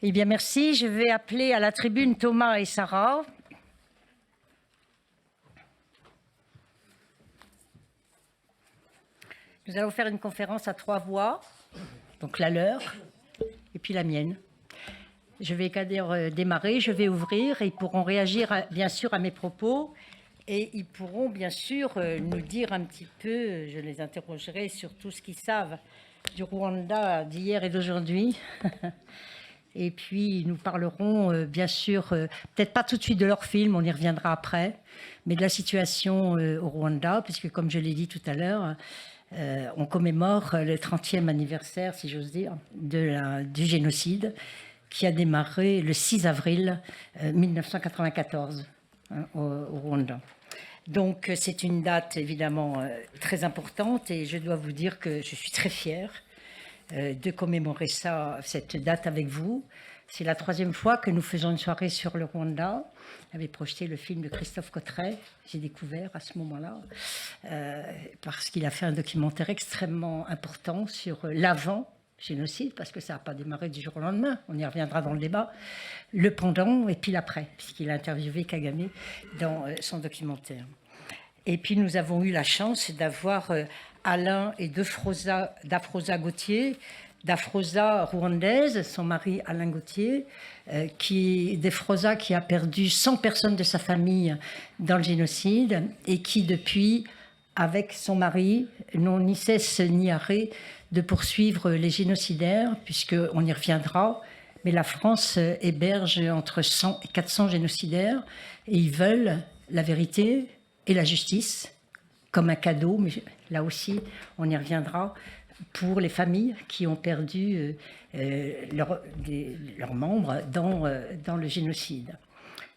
Eh bien, merci. Je vais appeler à la tribune Thomas et Sarah. Nous allons faire une conférence à 3 voix, donc la leur et puis la mienne. Je vais démarrer, je vais ouvrir et ils pourront réagir bien sûr à mes propos et ils pourront bien sûr nous dire un petit peu, je les interrogerai sur tout ce qu'ils savent du Rwanda d'hier et d'aujourd'hui. Et puis nous parlerons bien sûr, peut-être pas tout de suite de leur film, on y reviendra après, mais de la situation au Rwanda, puisque comme je l'ai dit tout à l'heure, on commémore le 30e anniversaire, si j'ose dire, du génocide qui a démarré le 6 avril 1994 au Rwanda. Donc c'est une date évidemment très importante et je dois vous dire que je suis très fière de commémorer cette date avec vous. C'est la 3e fois que nous faisons une soirée sur le Rwanda. J'avais projeté le film de Christophe Cotteray, j'ai découvert à ce moment-là, parce qu'il a fait un documentaire extrêmement important sur l'avant-génocide, parce que ça n'a pas démarré du jour au lendemain, on y reviendra dans le débat, le pendant et puis l'après, puisqu'il a interviewé Kagame dans son documentaire. Et puis nous avons eu la chance d'avoir Alain et d'Afroza Gauthier, d'Afroza rwandaise, son mari Alain Gauthier, d'Afroza qui a perdu 100 personnes de sa famille dans le génocide et qui depuis, avec son mari, n'ont ni cesse ni arrêt de poursuivre les génocidaires, puisqu'on y reviendra, mais la France héberge entre 100 et 400 génocidaires et ils veulent la vérité et la justice comme un cadeau, mais là aussi on y reviendra, pour les familles qui ont perdu leurs membres dans le génocide.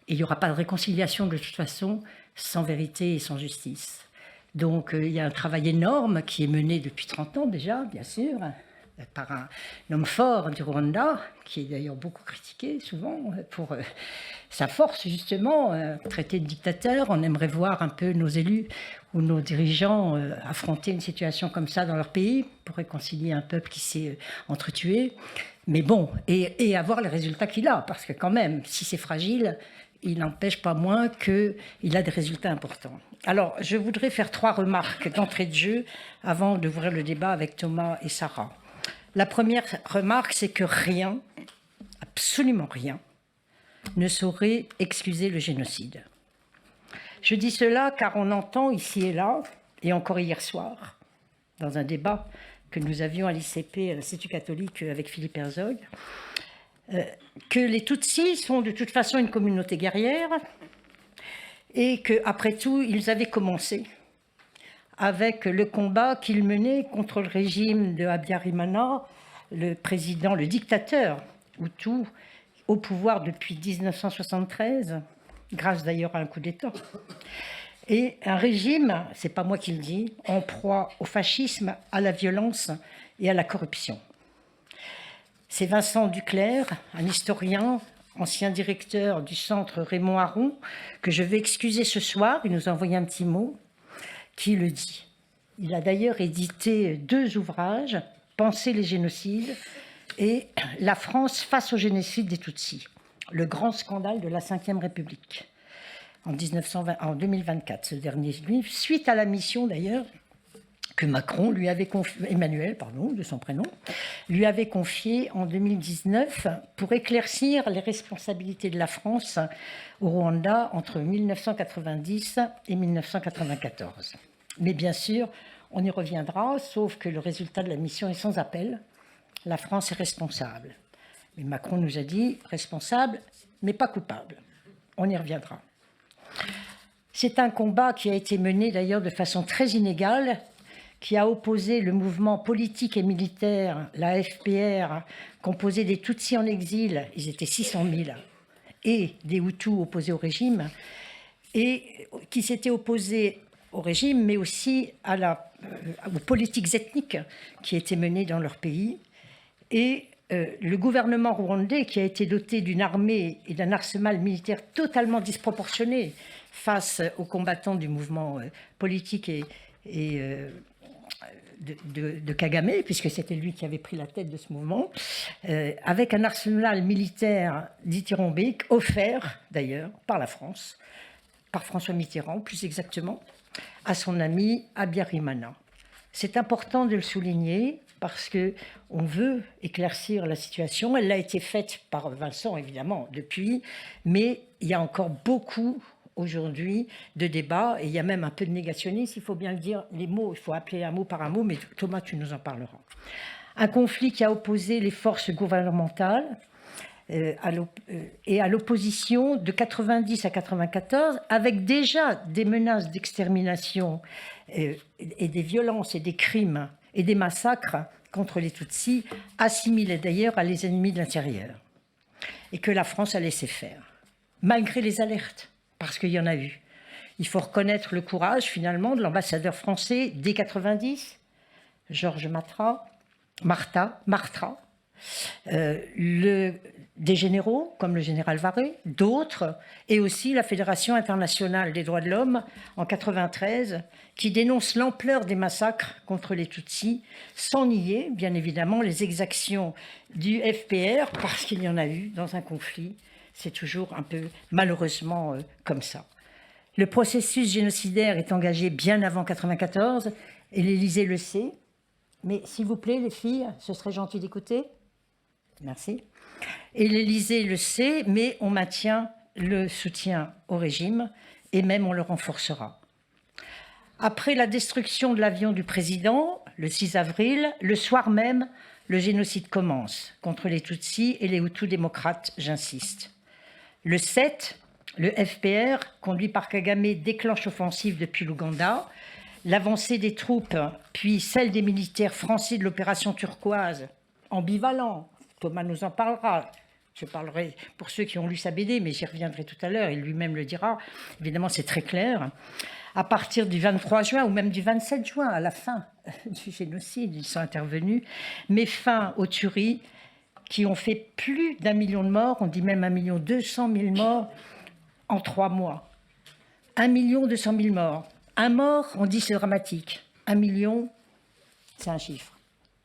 Et il n'y aura pas de réconciliation de toute façon sans vérité et sans justice. Donc il y a un travail énorme qui est mené depuis 30 ans déjà, bien sûr, par un homme fort du Rwanda, qui est d'ailleurs beaucoup critiqué souvent pour sa force justement, traité de dictateur. On aimerait voir un peu nos élus ou nos dirigeants affronter une situation comme ça dans leur pays pour réconcilier un peuple qui s'est entretué. Mais bon, et avoir les résultats qu'il a, parce que quand même, si c'est fragile, il n'empêche pas moins qu'il a des résultats importants. Alors, je voudrais faire 3 remarques d'entrée de jeu avant d'ouvrir le débat avec Thomas et Sarah. La première remarque, c'est que rien, absolument rien, ne saurait excuser le génocide. Je dis cela car on entend ici et là, et encore hier soir, dans un débat que nous avions à l'ICP, à l'Institut catholique avec Philippe Herzog, que les Tutsis sont de toute façon une communauté guerrière et qu'après tout, ils avaient commencé avec le combat qu'ils menaient contre le régime de Habyarimana, le président, le dictateur Hutu, au pouvoir depuis 1973, grâce d'ailleurs à un coup d'État. Et un régime, c'est pas moi qui le dis, en proie au fascisme, à la violence et à la corruption. C'est Vincent Duclerc, un historien, ancien directeur du centre Raymond Aron, que je vais excuser ce soir, il nous a envoyé un petit mot, qui le dit. Il a d'ailleurs édité 2 ouvrages, Penser les génocides et La France face au génocide des Tutsis, le grand scandale de la Ve République, en 2024, ce dernier livre, suite à la mission d'ailleurs que Macron lui avait confiée, Emmanuel, pardon, de son prénom, lui avait confiée en 2019 pour éclaircir les responsabilités de la France au Rwanda entre 1990 et 1994. Mais bien sûr, on y reviendra, sauf que le résultat de la mission est sans appel. La France est responsable. Mais Macron nous a dit responsable, mais pas coupable. On y reviendra. C'est un combat qui a été mené d'ailleurs de façon très inégale, qui a opposé le mouvement politique et militaire, la FPR, composé des Tutsis en exil, ils étaient 600 000, et des Hutus opposés au régime, et qui s'étaient opposés au régime, mais aussi aux politiques ethniques qui étaient menées dans leur pays. Et le gouvernement rwandais, qui a été doté d'une armée et d'un arsenal militaire totalement disproportionné face aux combattants du mouvement politique et de Kagame, puisque c'était lui qui avait pris la tête de ce mouvement, avec un arsenal militaire dithyrambique, offert d'ailleurs par la France, par François Mitterrand plus exactement, à son ami Habyarimana. C'est important de le souligner parce qu'on veut éclaircir la situation. Elle a été faite par Vincent, évidemment, depuis, mais il y a encore beaucoup aujourd'hui de débats, et il y a même un peu de négationnisme, il faut bien le dire, les mots, il faut appeler un mot par un mot, mais Thomas, tu nous en parleras. Un conflit qui a opposé les forces gouvernementales et à l'opposition de 90 à 94, avec déjà des menaces d'extermination et des violences et des crimes et des massacres contre les Tutsis, assimilés d'ailleurs à les ennemis de l'intérieur, et que la France a laissé faire, malgré les alertes, parce qu'il y en a eu. Il faut reconnaître le courage, finalement, de l'ambassadeur français dès 90, Georges Martra, des généraux, comme le général Varé, d'autres, et aussi la Fédération internationale des droits de l'homme, en 93, qui dénonce l'ampleur des massacres contre les Tutsis, sans nier, bien évidemment, les exactions du FPR, parce qu'il y en a eu dans un conflit. C'est toujours un peu, malheureusement, comme ça. Le processus génocidaire est engagé bien avant 1994, et l'Élysée le sait. Mais s'il vous plaît, les filles, ce serait gentil d'écouter. Merci. Et l'Élysée le sait, mais on maintient le soutien au régime, et même on le renforcera. Après la destruction de l'avion du président, le 6 avril, le soir même, le génocide commence contre les Tutsis et les Hutus démocrates, j'insiste. Le 7, le FPR, conduit par Kagame, déclenche l'offensive depuis l'Ouganda. L'avancée des troupes, puis celle des militaires français de l'opération turquoise, ambivalent, Thomas nous en parlera. Je parlerai pour ceux qui ont lu sa BD, mais j'y reviendrai tout à l'heure, il lui-même le dira. Évidemment, c'est très clair. À partir du 23 juin, ou même du 27 juin, à la fin du génocide, ils sont intervenus, met fin aux tueries qui ont fait plus d'1 million de morts, on dit même 1 200 000 morts en 3 mois. 1 200 000 morts. Un mort, on dit c'est dramatique. 1 million, c'est un chiffre,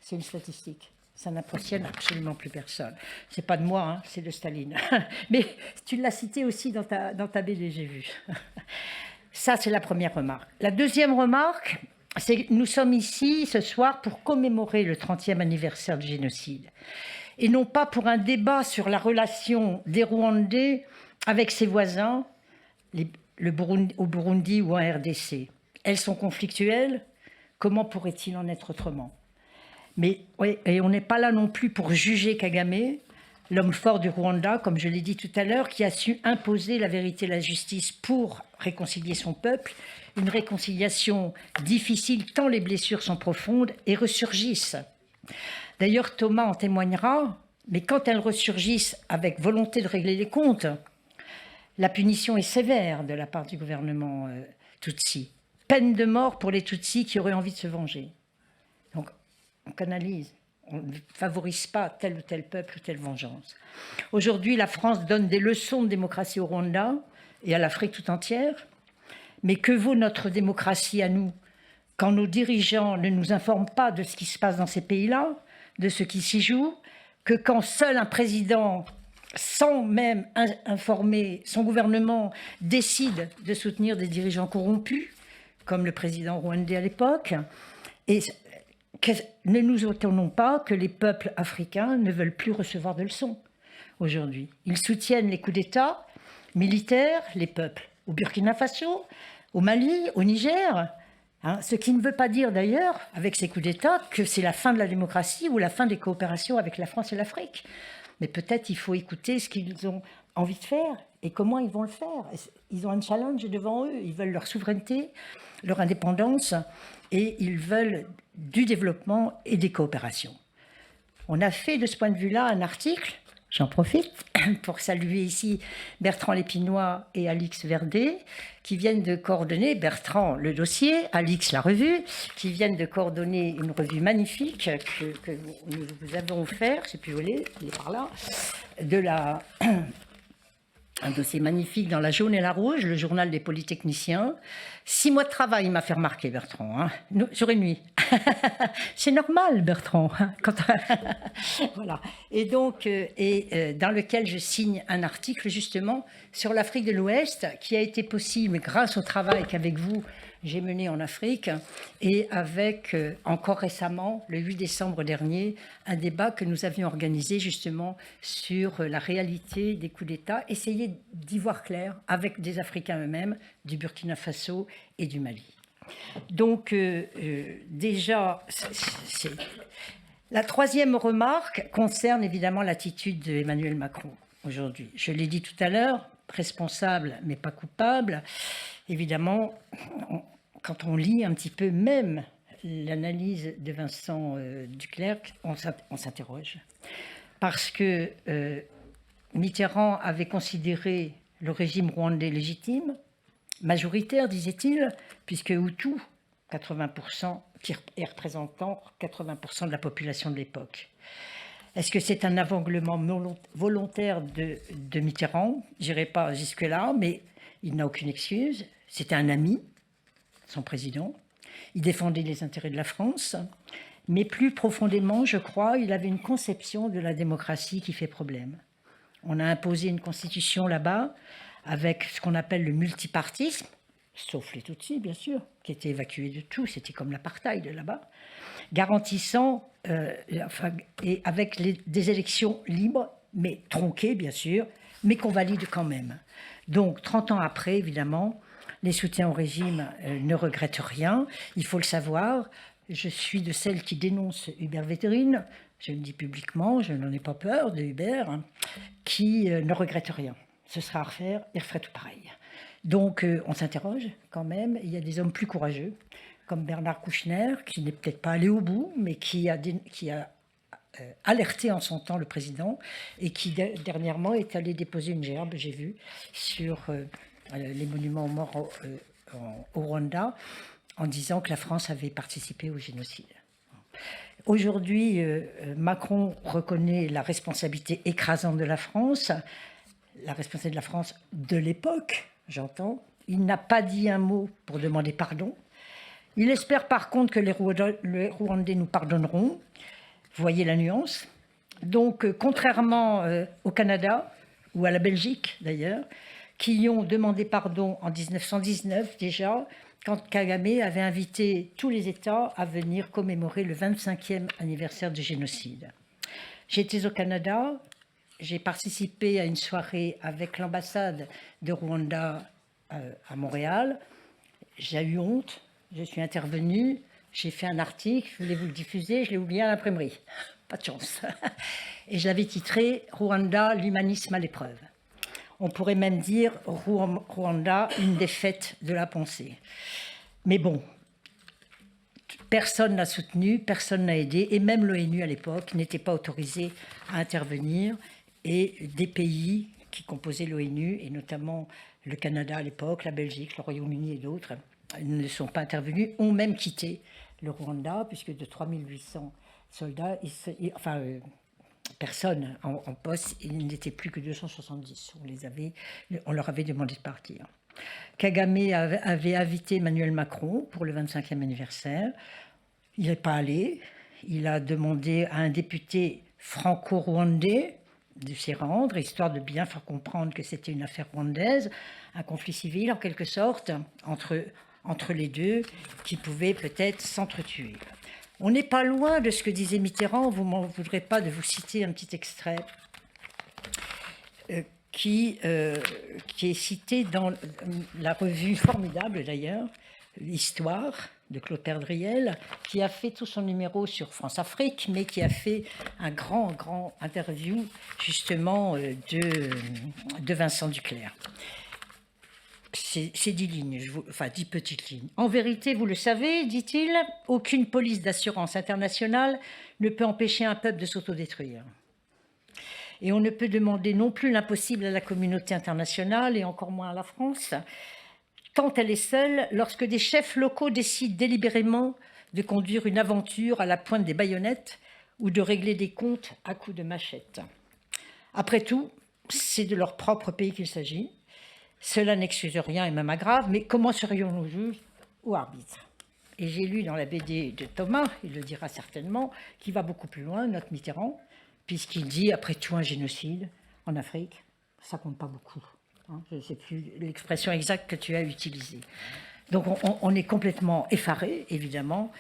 c'est une statistique. Ça n'impressionne absolument plus personne. C'est pas de moi, hein, c'est de Staline. Mais tu l'as cité aussi dans ta BD, j'ai vu. Ça, c'est la première remarque. La deuxième remarque, c'est que nous sommes ici ce soir pour commémorer le 30e anniversaire du génocide. Et non pas pour un débat sur la relation des Rwandais avec ses voisins, au Burundi ou en RDC. Elles sont conflictuelles. Comment pourrait-il en être autrement? Mais oui, et on n'est pas là non plus pour juger Kagame, l'homme fort du Rwanda, comme je l'ai dit tout à l'heure, qui a su imposer la vérité et la justice pour réconcilier son peuple. Une réconciliation difficile tant les blessures sont profondes et ressurgissent. D'ailleurs, Thomas en témoignera, mais quand elles ressurgissent avec volonté de régler les comptes, la punition est sévère de la part du gouvernement Tutsi. Peine de mort pour les Tutsis qui auraient envie de se venger. Donc, on canalise, on ne favorise pas tel ou tel peuple ou telle vengeance. Aujourd'hui, la France donne des leçons de démocratie au Rwanda et à l'Afrique tout entière. Mais que vaut notre démocratie à nous quand nos dirigeants ne nous informent pas de ce qui se passe dans ces pays-là, de ce qui s'y joue, que quand seul un président, sans même informer son gouvernement, décide de soutenir des dirigeants corrompus, comme le président rwandais à l'époque, et ne nous étonnons pas que les peuples africains ne veulent plus recevoir de leçons aujourd'hui. Ils soutiennent les coups d'État militaires, les peuples au Burkina Faso, au Mali, au Niger, ce qui ne veut pas dire d'ailleurs, avec ces coups d'État, que c'est la fin de la démocratie ou la fin des coopérations avec la France et l'Afrique. Mais peut-être il faut écouter ce qu'ils ont envie de faire et comment ils vont le faire. Ils ont un challenge devant eux, ils veulent leur souveraineté, leur indépendance et ils veulent du développement et des coopérations. On a fait de ce point de vue-là un article, j'en profite pour saluer ici Bertrand Lépinois et Alix Verdet, qui viennent de coordonner, Bertrand le dossier, Alix la revue, qui viennent de coordonner une revue magnifique que nous avons offert, je ne sais plus où elle est par là, un dossier magnifique dans La Jaune et la Rouge, le journal des polytechniciens. 6 mois de travail, il m'a fait remarquer, Bertrand, hein. Jour et nuit. C'est normal, Bertrand. Hein, voilà. Et donc, dans lequel je signe un article, justement, sur l'Afrique de l'Ouest, qui a été possible grâce au travail qu'avec vous, j'ai mené en Afrique, et avec, encore récemment, le 8 décembre dernier, un débat que nous avions organisé justement sur la réalité des coups d'État, essayer d'y voir clair avec des Africains eux-mêmes, du Burkina Faso et du Mali. Donc, déjà, la troisième remarque concerne évidemment l'attitude d'Emmanuel Macron aujourd'hui. Je l'ai dit tout à l'heure, responsable mais pas coupable. Évidemment, quand on lit un petit peu même l'analyse de Vincent Duclercq, on s'interroge. Parce que Mitterrand avait considéré le régime rwandais légitime, majoritaire, disait-il, puisque Hutu, 80%, qui est représentant 80% de la population de l'époque. Est-ce que c'est un aveuglement volontaire de Mitterrand? Je n'irai pas jusque-là, mais il n'a aucune excuse. C'était un ami, son président. Il défendait les intérêts de la France. Mais plus profondément, je crois, il avait une conception de la démocratie qui fait problème. On a imposé une constitution là-bas avec ce qu'on appelle le multipartisme, sauf les Tutsis, bien sûr, qui étaient évacués de tout, c'était comme l'apartheid là-bas, garantissant, et avec des élections libres, mais tronquées, bien sûr, mais qu'on valide quand même. Donc, 30 ans après, évidemment, les soutiens au régime ne regrettent rien, il faut le savoir. Je suis de celles qui dénoncent Hubert Védrine, je le dis publiquement, je n'en ai pas peur de Hubert, hein, qui ne regrette rien. Ce sera à refaire, il referait tout pareil. Donc on s'interroge quand même, il y a des hommes plus courageux, comme Bernard Kouchner, qui n'est peut-être pas allé au bout, mais qui a alerté en son temps le président, et qui dernièrement est allé déposer une gerbe, j'ai vu, sur les monuments aux morts au Rwanda, en disant que la France avait participé au génocide. Aujourd'hui, Macron reconnaît la responsabilité écrasante de la France, la responsabilité de la France de l'époque, j'entends. Il n'a pas dit un mot pour demander pardon. Il espère par contre que les Rwandais nous pardonneront. Vous voyez la nuance. Donc, contrairement au Canada, ou à la Belgique d'ailleurs, qui ont demandé pardon en 1919 déjà, quand Kagame avait invité tous les États à venir commémorer le 25e anniversaire du génocide. J'étais au Canada, j'ai participé à une soirée avec l'ambassade de Rwanda à Montréal. J'ai eu honte, je suis intervenue, j'ai fait un article, je voulais vous le diffuser, je l'ai oublié à l'imprimerie. Pas de chance. Et je l'avais titré « Rwanda, l'humanisme à l'épreuve ». On pourrait même dire Rwanda, une défaite de la pensée. Mais bon, personne n'a soutenu, personne n'a aidé, et même l'ONU à l'époque n'était pas autorisé à intervenir. Et des pays qui composaient l'ONU, et notamment le Canada à l'époque, la Belgique, le Royaume-Uni et d'autres, ne sont pas intervenus, ont même quitté le Rwanda, puisque de 3800 soldats, personnes en poste, il n'était plus que 270. On leur avait demandé de partir. Kagame avait invité Emmanuel Macron pour le 25e anniversaire. Il n'est pas allé. Il a demandé à un député franco-rwandais de s'y rendre, histoire de bien faire comprendre que c'était une affaire rwandaise, un conflit civil en quelque sorte, entre les deux, qui pouvait peut-être s'entretuer. On n'est pas loin de ce que disait Mitterrand, vous ne m'en voudrez pas de vous citer un petit extrait qui est cité dans la revue formidable d'ailleurs, L'Histoire de Claude Perdriel, qui a fait tout son numéro sur France-Afrique, mais qui a fait un grand interview justement de Vincent Duclercq. C'est 10 lignes, 10 petites lignes. En vérité, vous le savez, dit-il, aucune police d'assurance internationale ne peut empêcher un peuple de s'autodétruire. Et on ne peut demander non plus l'impossible à la communauté internationale, et encore moins à la France, tant elle est seule lorsque des chefs locaux décident délibérément de conduire une aventure à la pointe des baïonnettes ou de régler des comptes à coups de machette. Après tout, c'est de leur propre pays qu'il s'agit. Cela n'excuse rien et même aggrave, mais comment serions-nous juges ou arbitres? Et j'ai lu dans la BD de Thomas, il le dira certainement, qui va beaucoup plus loin, notre Mitterrand, puisqu'il dit, après tout, un génocide en Afrique, ça compte pas beaucoup. Je ne sais plus l'expression exacte que tu as utilisée. Donc on est complètement effaré, évidemment.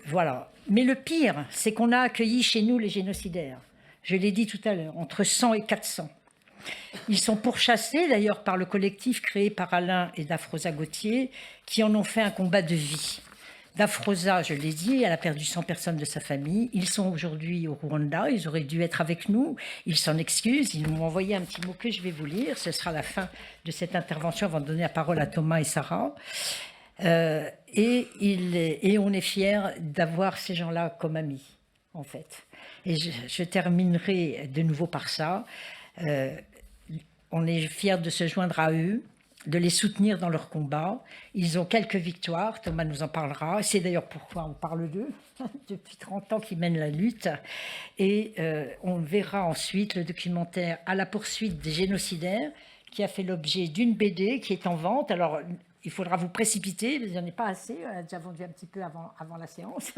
Voilà. Mais le pire, c'est qu'on a accueilli chez nous les génocidaires. Je l'ai dit tout à l'heure, entre 100 et 400. Ils sont pourchassés d'ailleurs par le collectif créé par Alain et Dafrosa Gauthier, qui en ont fait un combat de vie. Dafrosa, je l'ai dit, elle a perdu 100 personnes de sa famille. Ils sont aujourd'hui au Rwanda, ils auraient dû être avec nous. Ils s'en excusent, ils m'ont envoyé un petit mot que je vais vous lire. Ce sera la fin de cette intervention avant de donner la parole à Thomas et Sarah. Et on est fiers d'avoir ces gens-là comme amis, en fait. Et je terminerai de nouveau par ça. On est fiers de se joindre à eux, de les soutenir dans leur combat. Ils ont quelques victoires, Thomas nous en parlera. C'est d'ailleurs pourquoi on parle d'eux, depuis 30 ans qu'ils mènent la lutte. Et on verra ensuite le documentaire « À la poursuite des génocidaires » qui a fait l'objet d'une BD qui est en vente. Alors, il faudra vous précipiter, il n'y en a pas assez, on a déjà vendu un petit peu avant la séance.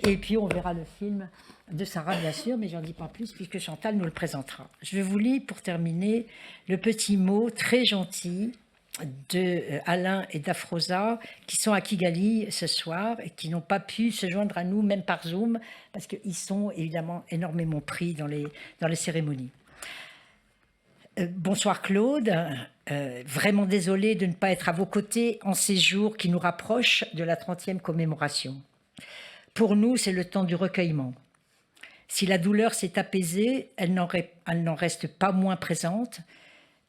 Et puis on verra le film de Sarah, bien sûr, mais j'en dis pas plus puisque Chantal nous le présentera. Je vous lis pour terminer le petit mot très gentil de Alain et d'Afrosa qui sont à Kigali ce soir et qui n'ont pas pu se joindre à nous, même par Zoom, parce qu'ils sont évidemment énormément pris dans les cérémonies. Bonsoir Claude, vraiment désolé de ne pas être à vos côtés en ces jours qui nous rapprochent de la 30e commémoration. Pour nous, c'est le temps du recueillement. Si la douleur s'est apaisée, elle n'en reste pas moins présente,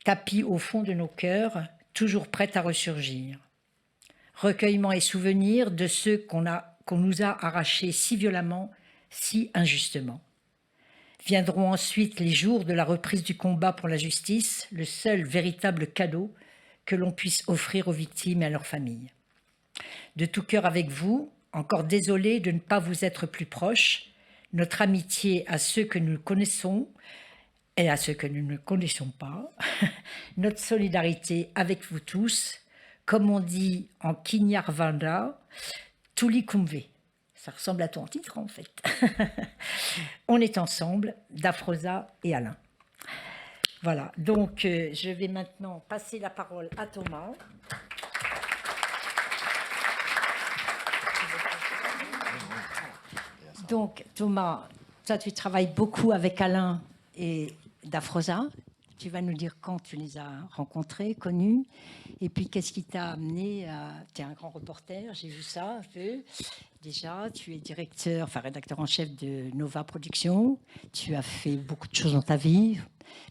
tapie au fond de nos cœurs, toujours prête à ressurgir. Recueillement et souvenir de ceux qu'on nous a arrachés si violemment, si injustement. Viendront ensuite les jours de la reprise du combat pour la justice, le seul véritable cadeau que l'on puisse offrir aux victimes et à leurs familles. De tout cœur avec vous, encore désolé de ne pas vous être plus proches, notre amitié à ceux que nous connaissons et à ceux que nous ne connaissons pas, notre solidarité avec vous tous, comme on dit en Kinyarwanda, Tuli Kumve. Ça ressemble à ton titre, en fait. On est ensemble, Dafrosa et Alain. Voilà, donc je vais maintenant passer la parole à Thomas. Donc, Thomas, toi, tu travailles beaucoup avec Alain et Dafrosa. Tu vas nous dire quand tu les as rencontrés, connus, et puis qu'est-ce qui t'a amené à... Tu es un grand reporter, j'ai vu ça un peu. Déjà, tu es rédacteur en chef de Nova Productions. Tu as fait beaucoup de choses dans ta vie.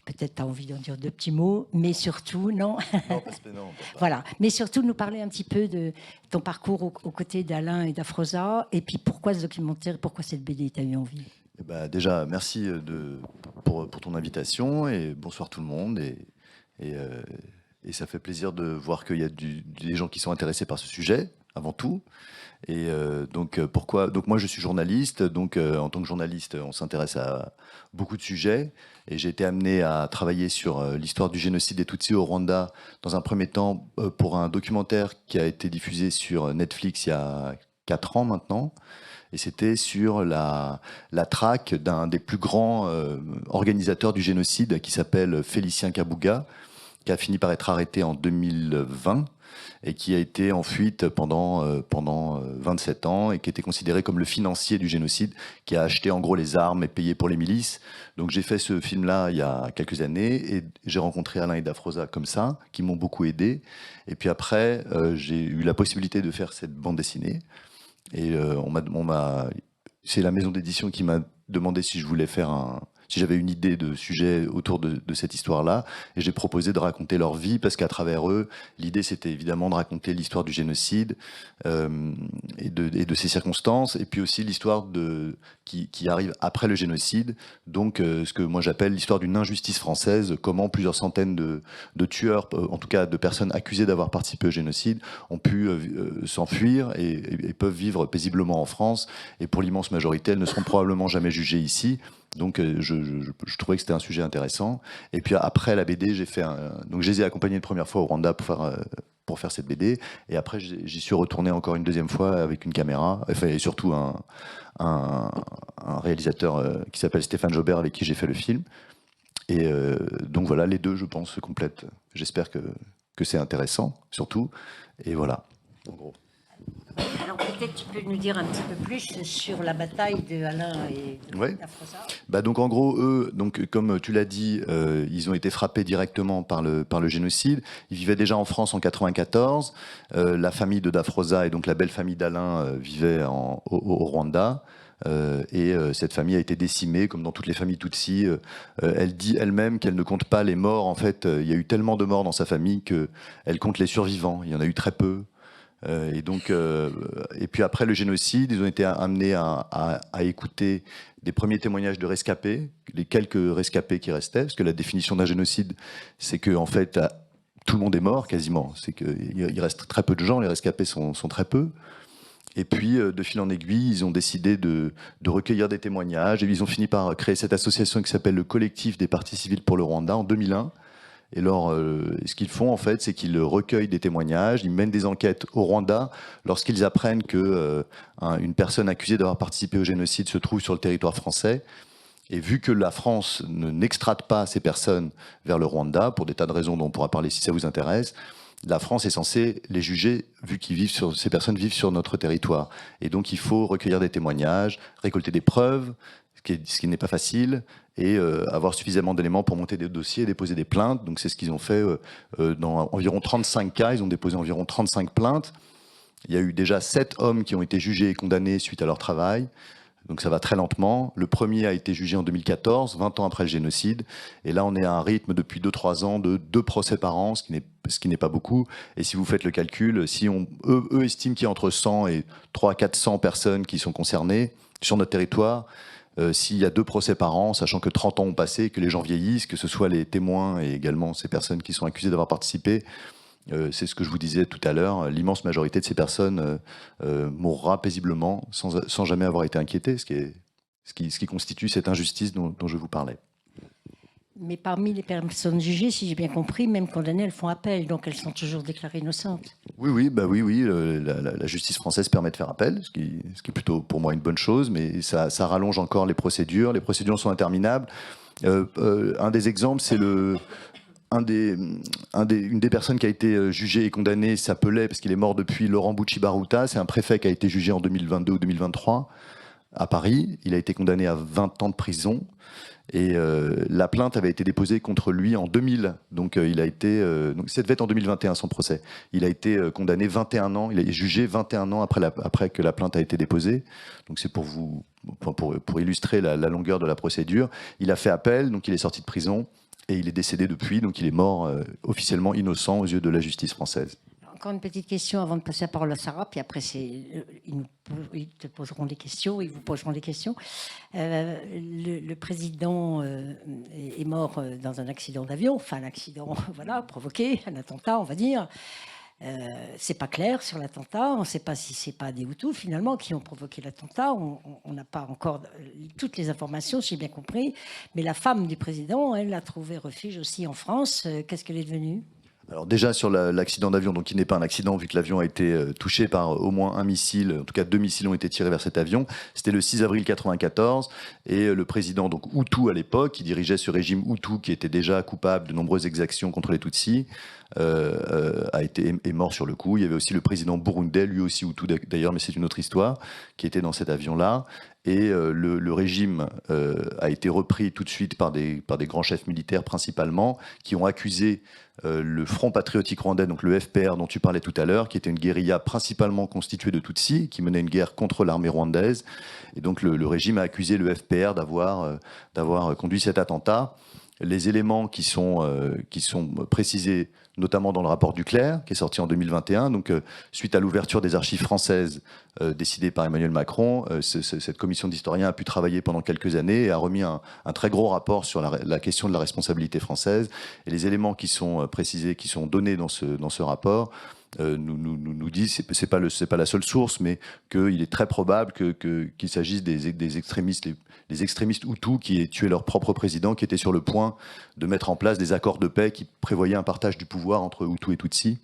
Peut-être tu as envie d'en dire deux petits mots, mais surtout, non. Non, parce que non. Voilà, mais surtout nous parler un petit peu de ton parcours aux côtés d'Alain et d'Afrosa, et puis pourquoi ce documentaire, pourquoi cette BD, tu as eu envie? Eh ben, déjà, merci pour ton invitation et bonsoir tout le monde. Et ça fait plaisir de voir qu'il y a des gens qui sont intéressés par ce sujet, avant tout. Et donc moi je suis journaliste, donc en tant que journaliste on s'intéresse à beaucoup de sujets et j'ai été amené à travailler sur l'histoire du génocide des Tutsis au Rwanda dans un premier temps pour un documentaire qui a été diffusé sur Netflix il y a 4 ans maintenant. Et c'était sur la traque d'un des plus grands organisateurs du génocide qui s'appelle Félicien Kabuga, qui a fini par être arrêté en 2020 et qui a été en fuite pendant 27 ans et qui était considéré comme le financier du génocide, qui a acheté en gros les armes et payé pour les milices. Donc j'ai fait ce film-là il y a quelques années et j'ai rencontré Alain et Dafrosa comme ça, qui m'ont beaucoup aidé. Et puis après, j'ai eu la possibilité de faire cette bande dessinée. Et c'est la maison d'édition qui m'a demandé si je voulais faire si j'avais une idée de sujet autour de cette histoire-là, et j'ai proposé de raconter leur vie, parce qu'à travers eux, l'idée c'était évidemment de raconter l'histoire du génocide et de ses circonstances, et puis aussi l'histoire qui arrive après le génocide, donc ce que moi j'appelle l'histoire d'une injustice française, comment plusieurs centaines de tueurs, en tout cas de personnes accusées d'avoir participé au génocide, ont pu s'enfuir et peuvent vivre paisiblement en France, et pour l'immense majorité, elles ne seront probablement jamais jugées ici. Donc je trouvais que c'était un sujet intéressant. Et puis après la BD, donc je les ai accompagnés une première fois au Rwanda pour faire cette BD. Et après, j'y suis retourné encore une deuxième fois avec une caméra. Enfin, et surtout un réalisateur qui s'appelle Stéphane Jobert, avec qui j'ai fait le film. Et donc voilà, les deux, je pense, se complètent. J'espère que c'est intéressant, surtout. Et voilà, en gros. Alors peut-être tu peux nous dire un petit peu plus sur la bataille de Alain et d'Afrosa. Bah donc en gros, eux, donc, comme tu l'as dit, ils ont été frappés directement par le génocide. Ils vivaient déjà en France en 94. La famille de Dafrosa et donc la belle famille d'Alain vivait au Rwanda. Cette famille a été décimée, comme dans toutes les familles Tutsi. Elle dit elle-même qu'elle ne compte pas les morts. En fait, il y a eu tellement de morts dans sa famille qu'elle compte les survivants. Il y en a eu très peu. Et puis après le génocide, ils ont été amenés à écouter des premiers témoignages de rescapés, les quelques rescapés qui restaient, parce que la définition d'un génocide, c'est que en fait tout le monde est mort quasiment. C'est qu'il reste très peu de gens, les rescapés sont très peu. Et puis, de fil en aiguille, ils ont décidé de recueillir des témoignages, et ils ont fini par créer cette association qui s'appelle le Collectif des parties civiles pour le Rwanda en 2001. Et alors, ce qu'ils font, en fait, c'est qu'ils recueillent des témoignages, ils mènent des enquêtes au Rwanda lorsqu'ils apprennent qu'une personne accusée d'avoir participé au génocide se trouve sur le territoire français. Et vu que la France n'extrate pas ces personnes vers le Rwanda, pour des tas de raisons dont on pourra parler si ça vous intéresse, la France est censée les juger, vu que ces personnes vivent sur notre territoire. Et donc, il faut recueillir des témoignages, récolter des preuves, ce qui n'est pas facile, et avoir suffisamment d'éléments pour monter des dossiers et déposer des plaintes. Donc c'est ce qu'ils ont fait dans environ 35 cas. Ils ont déposé environ 35 plaintes. Il y a eu déjà 7 hommes qui ont été jugés et condamnés suite à leur travail. Donc ça va très lentement. Le premier a été jugé en 2014, 20 ans après le génocide. Et là, on est à un rythme depuis 2-3 ans de 2 procès par an, ce qui n'est pas beaucoup. Et si vous faites le calcul, si eux estiment qu'il y a entre 100 et 300-400 personnes qui sont concernées sur notre territoire, s'il y a 2 procès par an, sachant que 30 ans ont passé, que les gens vieillissent, que ce soit les témoins et également ces personnes qui sont accusées d'avoir participé, c'est ce que je vous disais tout à l'heure, l'immense majorité de ces personnes mourra paisiblement sans jamais avoir été inquiétées, ce qui constitue cette injustice dont je vous parlais. Mais parmi les personnes jugées, si j'ai bien compris, même condamnées, elles font appel, donc elles sont toujours déclarées innocentes. Oui, la justice française permet de faire appel, ce qui est plutôt pour moi une bonne chose, mais ça rallonge encore les procédures. Les procédures sont interminables. Un des exemples, c'est une des personnes qui a été jugée et condamnée s'appelait, parce qu'il est mort depuis, Laurent Bucci-Baruta. C'est un préfet qui a été jugé en 2022 ou 2023 à Paris. Il a été condamné à 20 ans de prison. Et la plainte avait été déposée contre lui en 2000. Donc donc ça devait être en 2021 son procès. Il a été condamné 21 ans, il est jugé 21 ans après que la plainte a été déposée. Donc c'est pour illustrer la longueur de la procédure. Il a fait appel, donc il est sorti de prison et il est décédé depuis, donc il est mort officiellement innocent aux yeux de la justice française. Encore une petite question avant de passer la parole à Sarah, puis après ils te poseront des questions, ils vous poseront des questions. Le président est mort dans un accident d'avion, enfin un accident provoqué, un attentat on va dire. C'est pas clair sur l'attentat, on ne sait pas si c'est pas des Hutus finalement qui ont provoqué l'attentat, on n'a pas encore toutes les informations, si j'ai bien compris, mais la femme du président, elle a trouvé refuge aussi en France. Qu'est-ce qu'elle est devenue ? Alors déjà sur l'accident d'avion, donc qui n'est pas un accident vu que l'avion a été touché par au moins un missile, en tout cas 2 missiles ont été tirés vers cet avion. C'était le 6 avril 1994 et le président donc Hutu à l'époque, qui dirigeait ce régime Hutu qui était déjà coupable de nombreuses exactions contre les Tutsis, est mort sur le coup. Il y avait aussi le président burundais, lui aussi Hutu d'ailleurs, mais c'est une autre histoire, qui était dans cet avion-là. Et le régime a été repris tout de suite par des grands chefs militaires principalement, qui ont accusé le Front patriotique rwandais, donc le FPR dont tu parlais tout à l'heure, qui était une guérilla principalement constituée de Tutsis, qui menait une guerre contre l'armée rwandaise. Et donc le régime a accusé le FPR d'avoir conduit cet attentat. Les éléments qui sont précisés, notamment dans le rapport Duclerc, qui est sorti en 2021, donc suite à l'ouverture des archives françaises décidée par Emmanuel Macron, cette commission d'historiens a pu travailler pendant quelques années et a remis un très gros rapport sur la question de la responsabilité française. Et les éléments qui sont précisés, qui sont donnés dans ce rapport, nous dit, c'est pas la seule source, mais qu'il est très probable qu'il s'agisse des extrémistes, les extrémistes Hutus qui aient tué leur propre président, qui étaient sur le point de mettre en place des accords de paix qui prévoyaient un partage du pouvoir entre Hutus et Tutsis.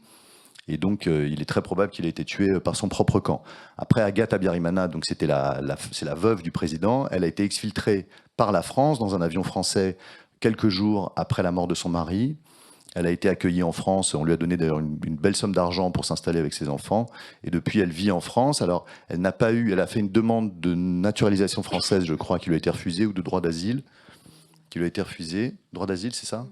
Et donc, il est très probable qu'il ait été tué par son propre camp. Après, Agatha Habyarimana, donc c'est la veuve du président, elle a été exfiltrée par la France dans un avion français quelques jours après la mort de son mari. Elle a été accueillie en France, on lui a donné d'ailleurs une belle somme d'argent pour s'installer avec ses enfants, et depuis elle vit en France. Alors elle a fait une demande de naturalisation française, je crois, qui lui a été refusée, ou de droit d'asile, qui lui a été refusée. Droit d'asile, c'est ça ?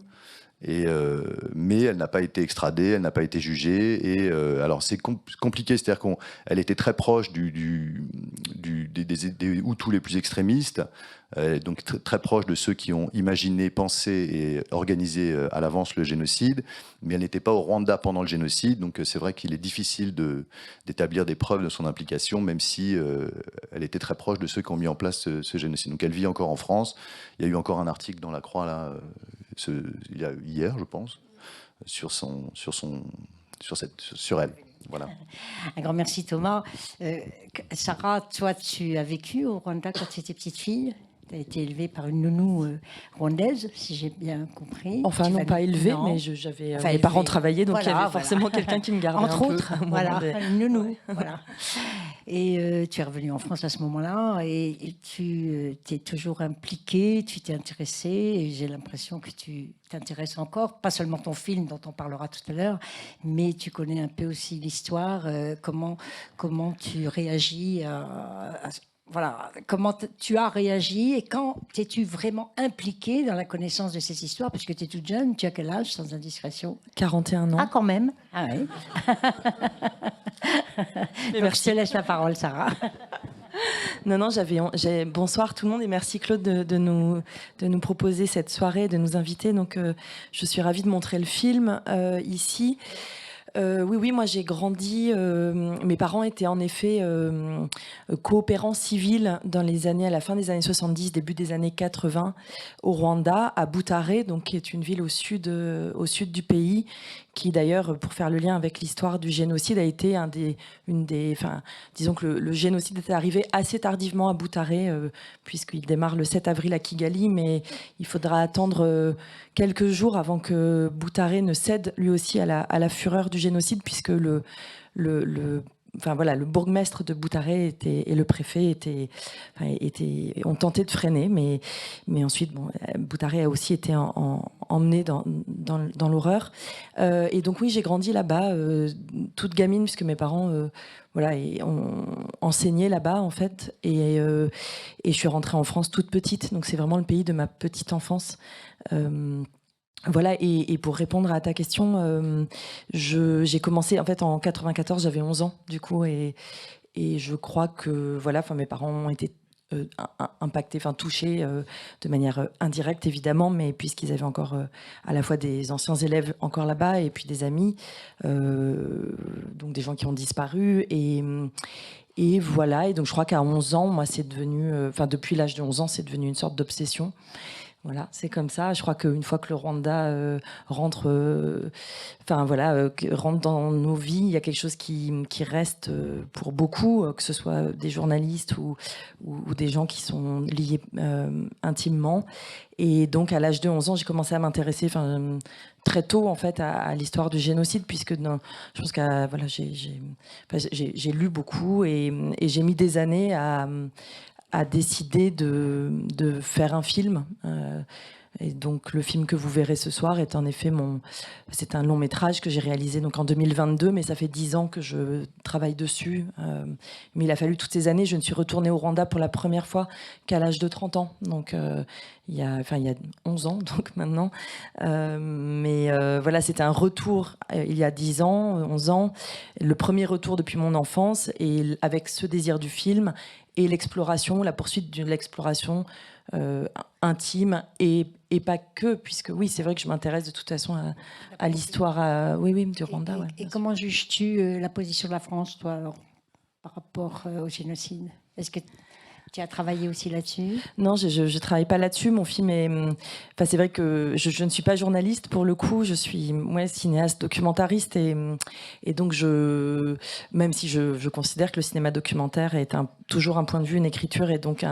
Mais elle n'a pas été extradée, elle n'a pas été jugée. Et alors c'est compliqué, c'est-à-dire qu'elle était très proche des Hutus les plus extrémistes, donc très proche de ceux qui ont imaginé, pensé et organisé à l'avance le génocide, mais elle n'était pas au Rwanda pendant le génocide, donc c'est vrai qu'il est difficile d'établir des preuves de son implication, même si elle était très proche de ceux qui ont mis en place ce génocide. Donc elle vit encore en France. Il y a eu encore un article dans La Croix là, hier, je pense, sur elle. Voilà. Un grand merci Thomas. Sarah, toi tu as vécu au Rwanda quand tu étais petite fille. Tu as été élevée par une nounou rwandaise, si j'ai bien compris. Enfin, non, pas élevée, mais mes parents travaillaient, donc il y avait forcément quelqu'un qui me gardait entre un autres, peu. Voilà, une nounou. Ouais. Voilà. Et tu es revenue en France à ce moment-là, et tu t'es toujours impliquée, tu t'es intéressée, et j'ai l'impression que tu t'intéresses encore, pas seulement ton film dont on parlera tout à l'heure, mais tu connais un peu aussi l'histoire, comment tu réagis voilà, comment tu as réagi et quand t'es-tu vraiment impliquée dans la connaissance de cette histoire? Parce que tu es toute jeune, tu as quel âge, sans indiscrétion? 41 ans. Ah, quand même. Ah oui. Donc, je te laisse la parole, Sarah. Non, bonsoir tout le monde et merci Claude de nous proposer cette soirée, de nous inviter. Donc, je suis ravie de montrer le film ici. Oui, moi j'ai grandi. Mes parents étaient en effet coopérants civils à la fin des années 70, début des années 80, au Rwanda, à Butare, donc qui est une ville au sud du pays, qui d'ailleurs, pour faire le lien avec l'histoire du génocide, a été disons que le génocide était arrivé assez tardivement à Butare, puisqu'il démarre le 7 avril à Kigali, mais il faudra attendre quelques jours avant que Butare ne cède lui aussi à la fureur du génocide, puisque le bourgmestre de Butare et le préfet ont tenté de freiner, mais ensuite, Butare a aussi été emmené dans l'horreur. Et donc oui, j'ai grandi là-bas, toute gamine, puisque mes parents ont enseigné là-bas en fait, et je suis rentrée en France toute petite, donc c'est vraiment le pays de ma petite enfance. Voilà, et pour répondre à ta question, j'ai commencé en fait en 94, j'avais 11 ans du coup, et je crois que mes parents ont été impactés, touchés de manière indirecte évidemment, mais puisqu'ils avaient encore à la fois des anciens élèves encore là-bas et puis des amis, donc des gens qui ont disparu, et voilà, et donc je crois qu'à 11 ans, moi c'est devenu, depuis l'âge de 11 ans, c'est devenu une sorte d'obsession. Voilà, c'est comme ça. Je crois qu'une fois que le Rwanda rentre dans nos vies, il y a quelque chose qui reste pour beaucoup, que ce soit des journalistes ou des gens qui sont liés intimement. Et donc, à l'âge de 11 ans, j'ai commencé à m'intéresser très tôt, en fait, à l'histoire du génocide, puisque je pense que j'ai lu beaucoup et j'ai mis des années à décider de faire un film. Et donc le film que vous verrez ce soir est en effet c'est un long métrage que j'ai réalisé donc en 2022, mais ça fait 10 ans que je travaille dessus. Mais il a fallu toutes ces années. Je ne suis retournée au Rwanda pour la première fois qu'à l'âge de 30 ans. Donc il y a 11 ans donc maintenant. C'était un retour il y a 10 ans, 11 ans. Le premier retour depuis mon enfance, et avec ce désir du film et la poursuite de l'exploration intime et pas que, puisque oui, c'est vrai que je m'intéresse de toute façon à l'histoire du Rwanda. Et comment juges-tu la position de la France, toi, alors, par rapport au génocide? Est-ce que Tu as travaillé aussi là-dessus? Non, je ne travaille pas là-dessus. Mon film est... Enfin, c'est vrai que je ne suis pas journaliste pour le coup. Je suis cinéaste documentariste. Et donc, même si je considère que le cinéma documentaire est toujours un point de vue, une écriture et donc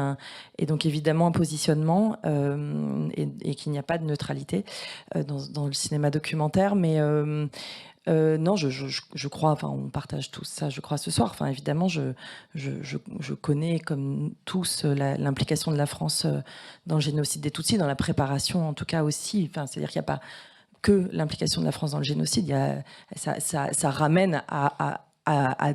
évidemment un positionnement et qu'il n'y a pas de neutralité dans le cinéma documentaire. Mais... non, je crois, enfin, on partage tous ça, je crois, ce soir. Enfin, évidemment, je connais, comme tous, l'implication de la France dans le génocide des Tutsis, dans la préparation, en tout cas aussi. Enfin, c'est-à-dire qu'il n'y a pas que l'implication de la France dans le génocide. Ça ramène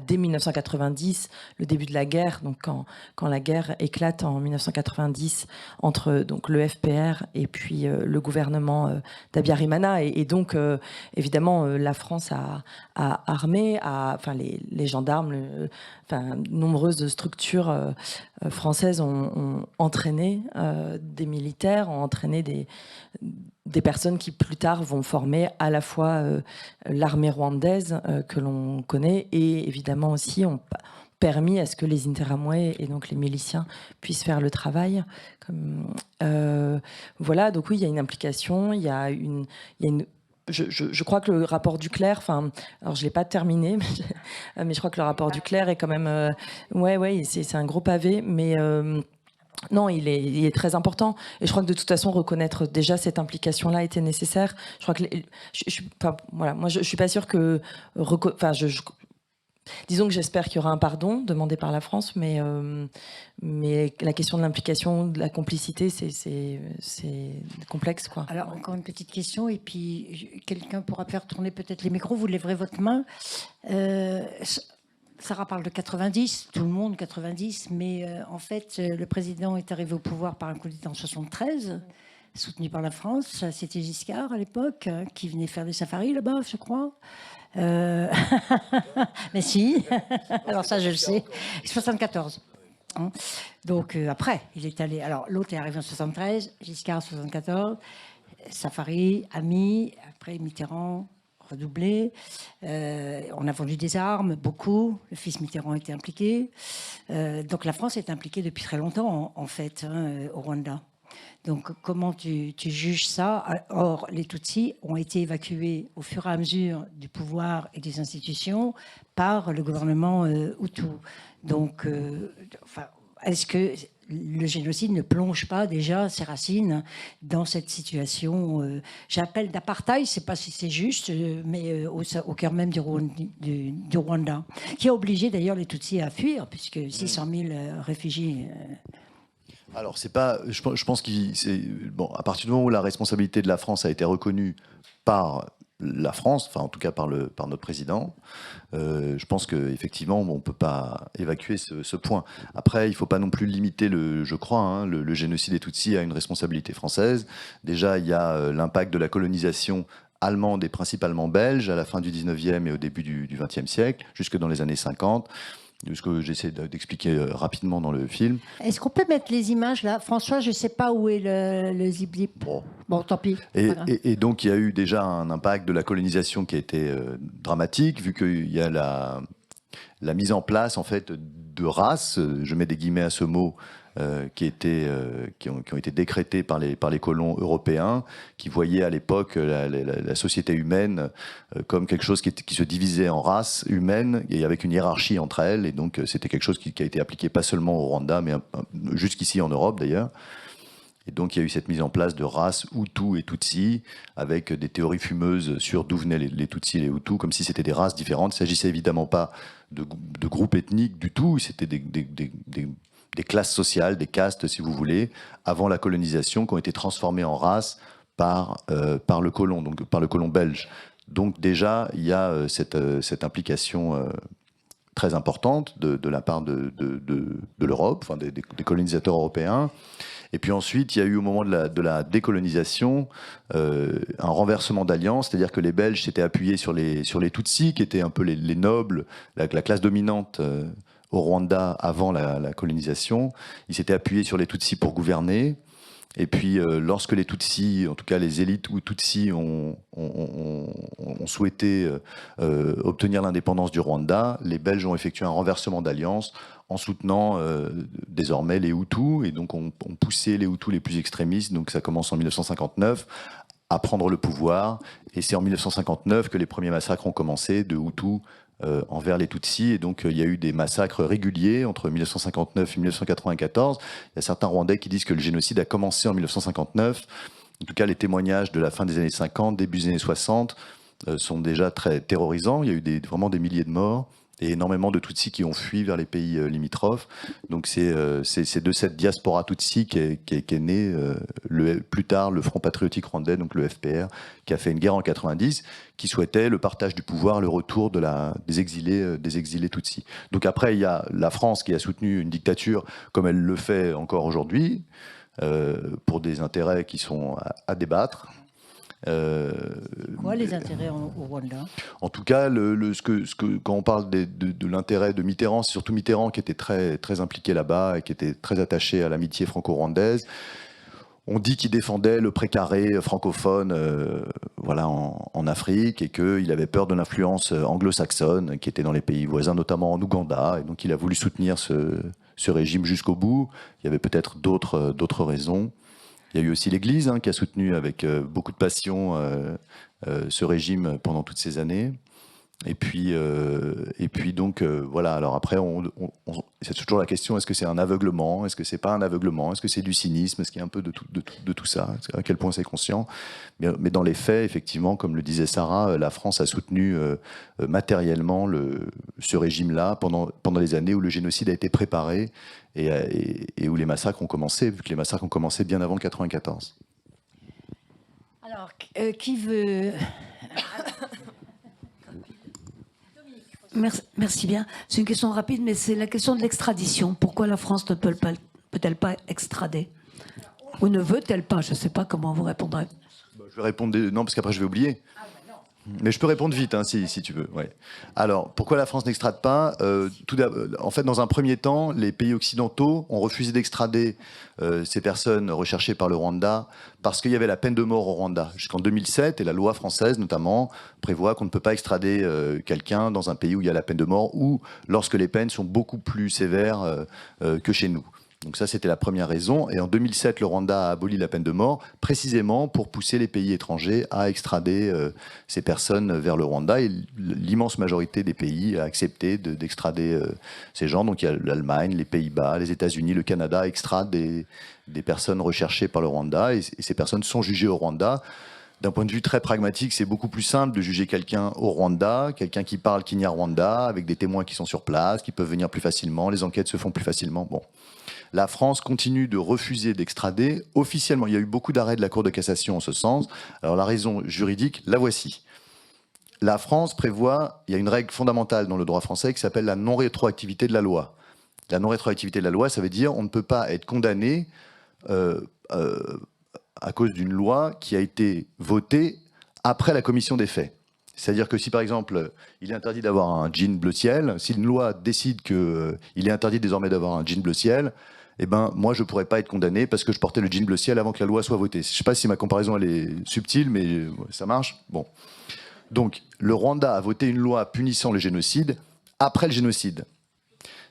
dès 1990, le début de la guerre, donc quand la guerre éclate en 1990 entre donc le FPR et puis le gouvernement d'Abiyarimana, et donc évidemment la France a armé, enfin les gendarmes, nombreuses structures françaises ont entraîné des militaires, ont entraîné des personnes qui plus tard vont former à la fois l'armée rwandaise que l'on connaît et évidemment aussi ont permis à ce que les Interamwe et donc les miliciens puissent faire le travail. Voilà, donc oui, il y a une implication, il y a une je crois que le rapport Duclerc, alors je l'ai pas terminé, mais je crois que le rapport Duclerc est quand même, c'est un gros pavé, mais non, il est très important. Et je crois que de toute façon, reconnaître déjà cette implication-là était nécessaire. Je crois que moi, je suis pas sûre que, disons que j'espère qu'il y aura un pardon demandé par la France, mais la question de l'implication, de la complicité, c'est complexe, quoi. Alors, encore une petite question, et puis quelqu'un pourra faire tourner peut-être les micros, vous lèverez votre main. Sarah parle de 90, tout le monde 90, mais en fait, le président est arrivé au pouvoir par un coup d'État en 73, soutenu par la France. C'était Giscard à l'époque, qui venait faire des safaris là-bas, je crois. Mais si, alors ça je le sais, 74. Donc après, il est allé. Alors l'autre est arrivé en 73, Giscard en 74, safari, ami, après Mitterrand. Redoublé. On a vendu des armes, beaucoup. Le fils Mitterrand était impliqué. Donc la France est impliquée depuis très longtemps, en fait, au Rwanda. Donc comment tu juges ça? Or, les Tutsis ont été évacués au fur et à mesure du pouvoir et des institutions par le gouvernement Hutu. Donc, est-ce que le génocide ne plonge pas déjà ses racines dans cette situation, j'appelle d'apartheid, je ne sais pas si c'est juste, mais au cœur même du Rwanda, qui a obligé d'ailleurs les Tutsis à fuir, puisque 600 000 réfugiés... Alors, c'est pas. Je pense à partir du moment où la responsabilité de la France a été reconnue par la France, enfin en tout cas par notre président, je pense qu'effectivement on ne peut pas évacuer ce point. Après, il ne faut pas non plus limiter, je crois, le génocide des Tutsis à une responsabilité française. Déjà, il y a l'impact de la colonisation allemande et principalement belge à la fin du 19e et au début du 20e siècle, jusque dans les années 50. De ce que j'essaie d'expliquer rapidement dans le film. Est-ce qu'on peut mettre les images là? François, je ne sais pas où est le zip-zip. Bon, tant pis. Et donc, il y a eu déjà un impact de la colonisation qui a été dramatique, vu qu'il y a la mise en place, en fait, de races, je mets des guillemets à ce mot, qui ont été décrétés par les colons européens, qui voyaient à l'époque la société humaine comme quelque chose qui se divisait en races humaines et avec une hiérarchie entre elles. Et donc c'était quelque chose qui a été appliqué pas seulement au Rwanda, mais jusqu'ici en Europe d'ailleurs. Et donc il y a eu cette mise en place de races Hutu et Tutsi, avec des théories fumeuses sur d'où venaient les Tutsis et les Hutus, comme si c'était des races différentes. Il ne s'agissait évidemment pas de groupes ethniques du tout, c'était des classes sociales, des castes si vous voulez, avant la colonisation, qui ont été transformées en races par le colon, donc par le colon belge. Donc déjà, il y a cette implication très importante de la part de l'Europe, enfin des colonisateurs européens. Et puis ensuite, il y a eu au moment de la décolonisation un renversement d'alliance, c'est-à-dire que les Belges s'étaient appuyés sur les Tutsis, qui étaient un peu les nobles, la classe dominante au Rwanda avant la colonisation. Ils s'étaient appuyés sur les Tutsis pour gouverner. Et puis, lorsque les Tutsis, en tout cas les élites ou Tutsis, ont souhaité obtenir l'indépendance du Rwanda, les Belges ont effectué un renversement d'alliance en soutenant désormais les Hutus, et donc ont poussé les Hutus les plus extrémistes. Donc ça commence en 1959 à prendre le pouvoir, et c'est en 1959 que les premiers massacres ont commencé de Hutus envers les Tutsis, et donc il y a eu des massacres réguliers entre 1959 et 1994. Il y a certains Rwandais qui disent que le génocide a commencé en 1959. En tout cas, les témoignages de la fin des années 50, début des années 60 sont déjà très terrorisants. Il y a eu vraiment des milliers de morts et énormément de Tutsis qui ont fui vers les pays limitrophes. Donc c'est de cette diaspora Tutsi qu'est né plus tard le Front patriotique rwandais, donc le FPR, qui a fait une guerre en 90, qui souhaitait le partage du pouvoir, le retour des exilés Tutsis. Donc après, il y a la France qui a soutenu une dictature comme elle le fait encore aujourd'hui, pour des intérêts qui sont à débattre. Quoi les intérêts au Rwanda? En tout cas, quand on parle de l'intérêt de Mitterrand, c'est surtout Mitterrand qui était très, très impliqué là-bas et qui était très attaché à l'amitié franco-rwandaise. On dit qu'il défendait le précaré francophone voilà, en Afrique, et qu'il avait peur de l'influence anglo-saxonne qui était dans les pays voisins, notamment en Ouganda, et donc il a voulu soutenir ce régime jusqu'au bout. Il y avait peut-être d'autres raisons. Il y a eu aussi l'Église qui a soutenu avec beaucoup de passion ce régime pendant toutes ces années. Et puis donc voilà. Alors après, c'est toujours la question, est-ce que c'est un aveuglement? Est-ce que c'est pas un aveuglement? Est-ce que c'est du cynisme? Est-ce qu'il y a un peu de tout ça? À quel point c'est conscient? Mais dans les faits, effectivement, comme le disait Sarah, la France a soutenu matériellement ce régime-là pendant les années où le génocide a été préparé et où les massacres ont commencé, vu que les massacres ont commencé bien avant 1994. Alors, qui veut... Merci bien. C'est une question rapide, mais c'est la question de l'extradition. Pourquoi la France ne peut-elle pas extrader? Ou ne veut-elle pas? Je ne sais pas comment vous répondrez. Je vais répondre non, parce qu'après je vais oublier. Mais je peux répondre vite, si tu veux. Ouais. Alors, pourquoi la France n'extrade pas? En fait, dans un premier temps, les pays occidentaux ont refusé d'extrader ces personnes recherchées par le Rwanda parce qu'il y avait la peine de mort au Rwanda jusqu'en 2007, et la loi française, notamment, prévoit qu'on ne peut pas extrader quelqu'un dans un pays où il y a la peine de mort ou lorsque les peines sont beaucoup plus sévères que chez nous. Donc ça, c'était la première raison. Et en 2007, le Rwanda a aboli la peine de mort, précisément pour pousser les pays étrangers à extrader ces personnes vers le Rwanda. Et l'immense majorité des pays a accepté d'extrader ces gens. Donc il y a l'Allemagne, les Pays-Bas, les États-Unis, le Canada extradent des personnes recherchées par le Rwanda. Et ces personnes sont jugées au Rwanda. D'un point de vue très pragmatique, c'est beaucoup plus simple de juger quelqu'un au Rwanda, quelqu'un qui parle Kinyarwanda, avec des témoins qui sont sur place, qui peuvent venir plus facilement, les enquêtes se font plus facilement. Bon. La France continue de refuser d'extrader officiellement. Il y a eu beaucoup d'arrêts de la Cour de cassation en ce sens. Alors la raison juridique, la voici. La France prévoit, il y a une règle fondamentale dans le droit français qui s'appelle la non-rétroactivité de la loi. La non-rétroactivité de la loi, ça veut dire on ne peut pas être condamné à cause d'une loi qui a été votée après la commission des faits. C'est-à-dire que si, par exemple, il est interdit d'avoir un jean bleu ciel, si une loi décide qu'il est interdit désormais d'avoir un jean bleu ciel, eh ben, moi, je ne pourrais pas être condamné parce que je portais le jean bleu ciel avant que la loi soit votée. Je ne sais pas si ma comparaison elle est subtile, mais ça marche. Bon. Donc, le Rwanda a voté une loi punissant le génocide après le génocide.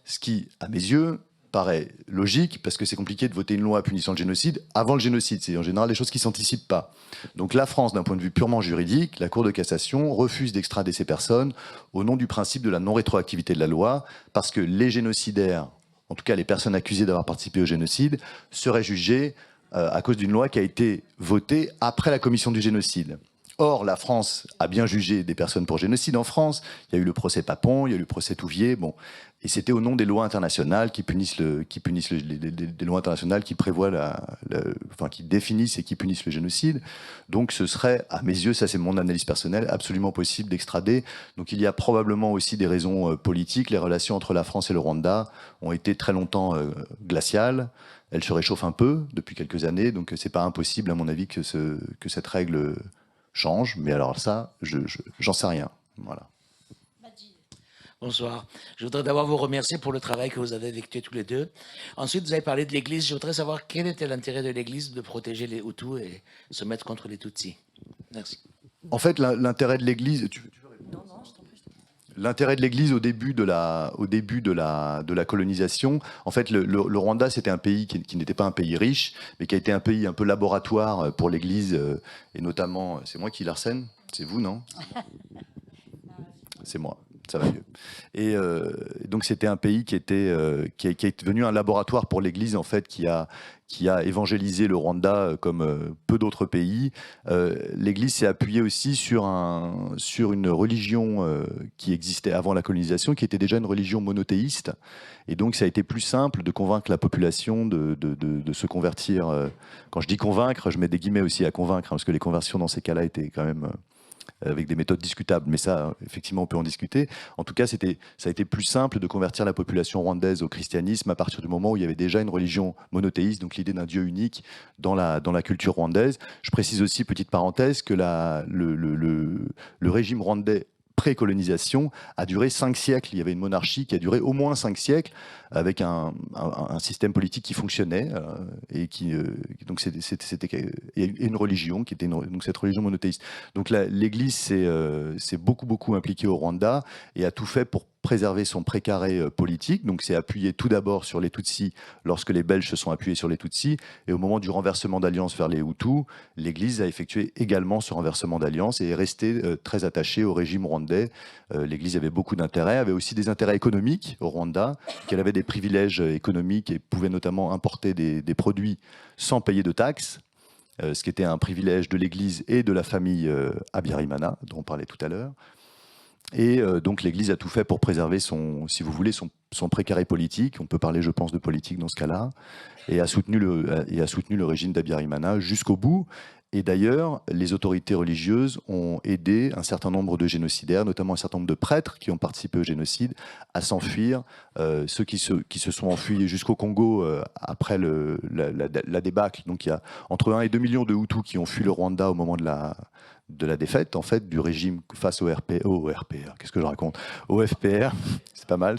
Ce qui, à mes yeux, paraît logique, parce que c'est compliqué de voter une loi punissant le génocide avant le génocide. C'est en général des choses qui ne s'anticipent pas. Donc la France, d'un point de vue purement juridique, la Cour de cassation refuse d'extrader ces personnes au nom du principe de la non-rétroactivité de la loi, parce que les génocidaires, en tout cas les personnes accusées d'avoir participé au génocide, seraient jugées à cause d'une loi qui a été votée après la commission du génocide. Or, la France a bien jugé des personnes pour génocide en France. Il y a eu le procès Papon, il y a eu le procès Touvier. Bon. Et c'était au nom des lois internationales qui punissent des lois internationales qui prévoient qui définissent et qui punissent le génocide. Donc ce serait, à mes yeux, ça c'est mon analyse personnelle, absolument possible d'extrader. Donc il y a probablement aussi des raisons politiques. Les relations entre la France et le Rwanda ont été très longtemps glaciales. Elles se réchauffent un peu depuis quelques années. Donc c'est pas impossible, à mon avis, que cette règle change. Mais alors ça, j'en sais rien. Voilà. Bonsoir. Je voudrais d'abord vous remercier pour le travail que vous avez effectué tous les deux. Ensuite, vous avez parlé de l'Église. Je voudrais savoir quel était l'intérêt de l'Église de protéger les Hutus et se mettre contre les Tutsis. Merci. En fait, l'intérêt de l'Église... L'intérêt de l'Église au début de la colonisation, en fait, le Rwanda, c'était un pays qui n'était pas un pays riche, mais qui a été un pays un peu laboratoire pour l'Église, et notamment, c'est moi qui l'arsène, c'est vous, non? C'est moi, ça va mieux. Et donc c'était un pays qui est devenu un laboratoire pour l'Église, en fait, qui a évangélisé le Rwanda comme peu d'autres pays. L'Église s'est appuyée aussi sur une religion qui existait avant la colonisation, qui était déjà une religion monothéiste. Et donc ça a été plus simple de convaincre la population de se convertir. Quand je dis convaincre, je mets des guillemets aussi à convaincre, hein, parce que les conversions dans ces cas-là étaient quand même... avec des méthodes discutables, mais ça, effectivement, on peut en discuter. En tout cas, ça a été plus simple de convertir la population rwandaise au christianisme à partir du moment où il y avait déjà une religion monothéiste, donc l'idée d'un Dieu unique dans la culture rwandaise. Je précise aussi, petite parenthèse, que le régime rwandais pré-colonisation a duré 5 siècles. Il y avait une monarchie qui a duré au moins 5 siècles, avec un système politique qui fonctionnait, et donc c'était une religion qui était donc cette religion monothéiste. Donc l'Église s'est beaucoup impliquée au Rwanda et a tout fait pour préserver son précaré politique. Donc c'est appuyé tout d'abord sur les Tutsis lorsque les Belges se sont appuyés sur les Tutsis, et au moment du renversement d'alliance vers les Hutus, l'Église a effectué également ce renversement d'alliance et est restée très attachée au régime rwandais. L'Église avait beaucoup d'intérêts, avait aussi des intérêts économiques au Rwanda, qu'elle avait des privilèges économiques et pouvait notamment importer des produits sans payer de taxes, ce qui était un privilège de l'Église et de la famille Habyarimana, dont on parlait tout à l'heure. Et donc l'Église a tout fait pour préserver son précaré politique, on peut parler, je pense, de politique dans ce cas-là, et a soutenu le régime d'Habyarimana jusqu'au bout. Et d'ailleurs, les autorités religieuses ont aidé un certain nombre de génocidaires, notamment un certain nombre de prêtres qui ont participé au génocide, à s'enfuir. Ceux qui se sont enfuis jusqu'au Congo après la débâcle. Donc il y a entre 1 et 2 millions de Hutus qui ont fui le Rwanda au moment de la défaite, en fait, du régime face au RPR, qu'est-ce que je raconte, au FPR, c'est pas mal.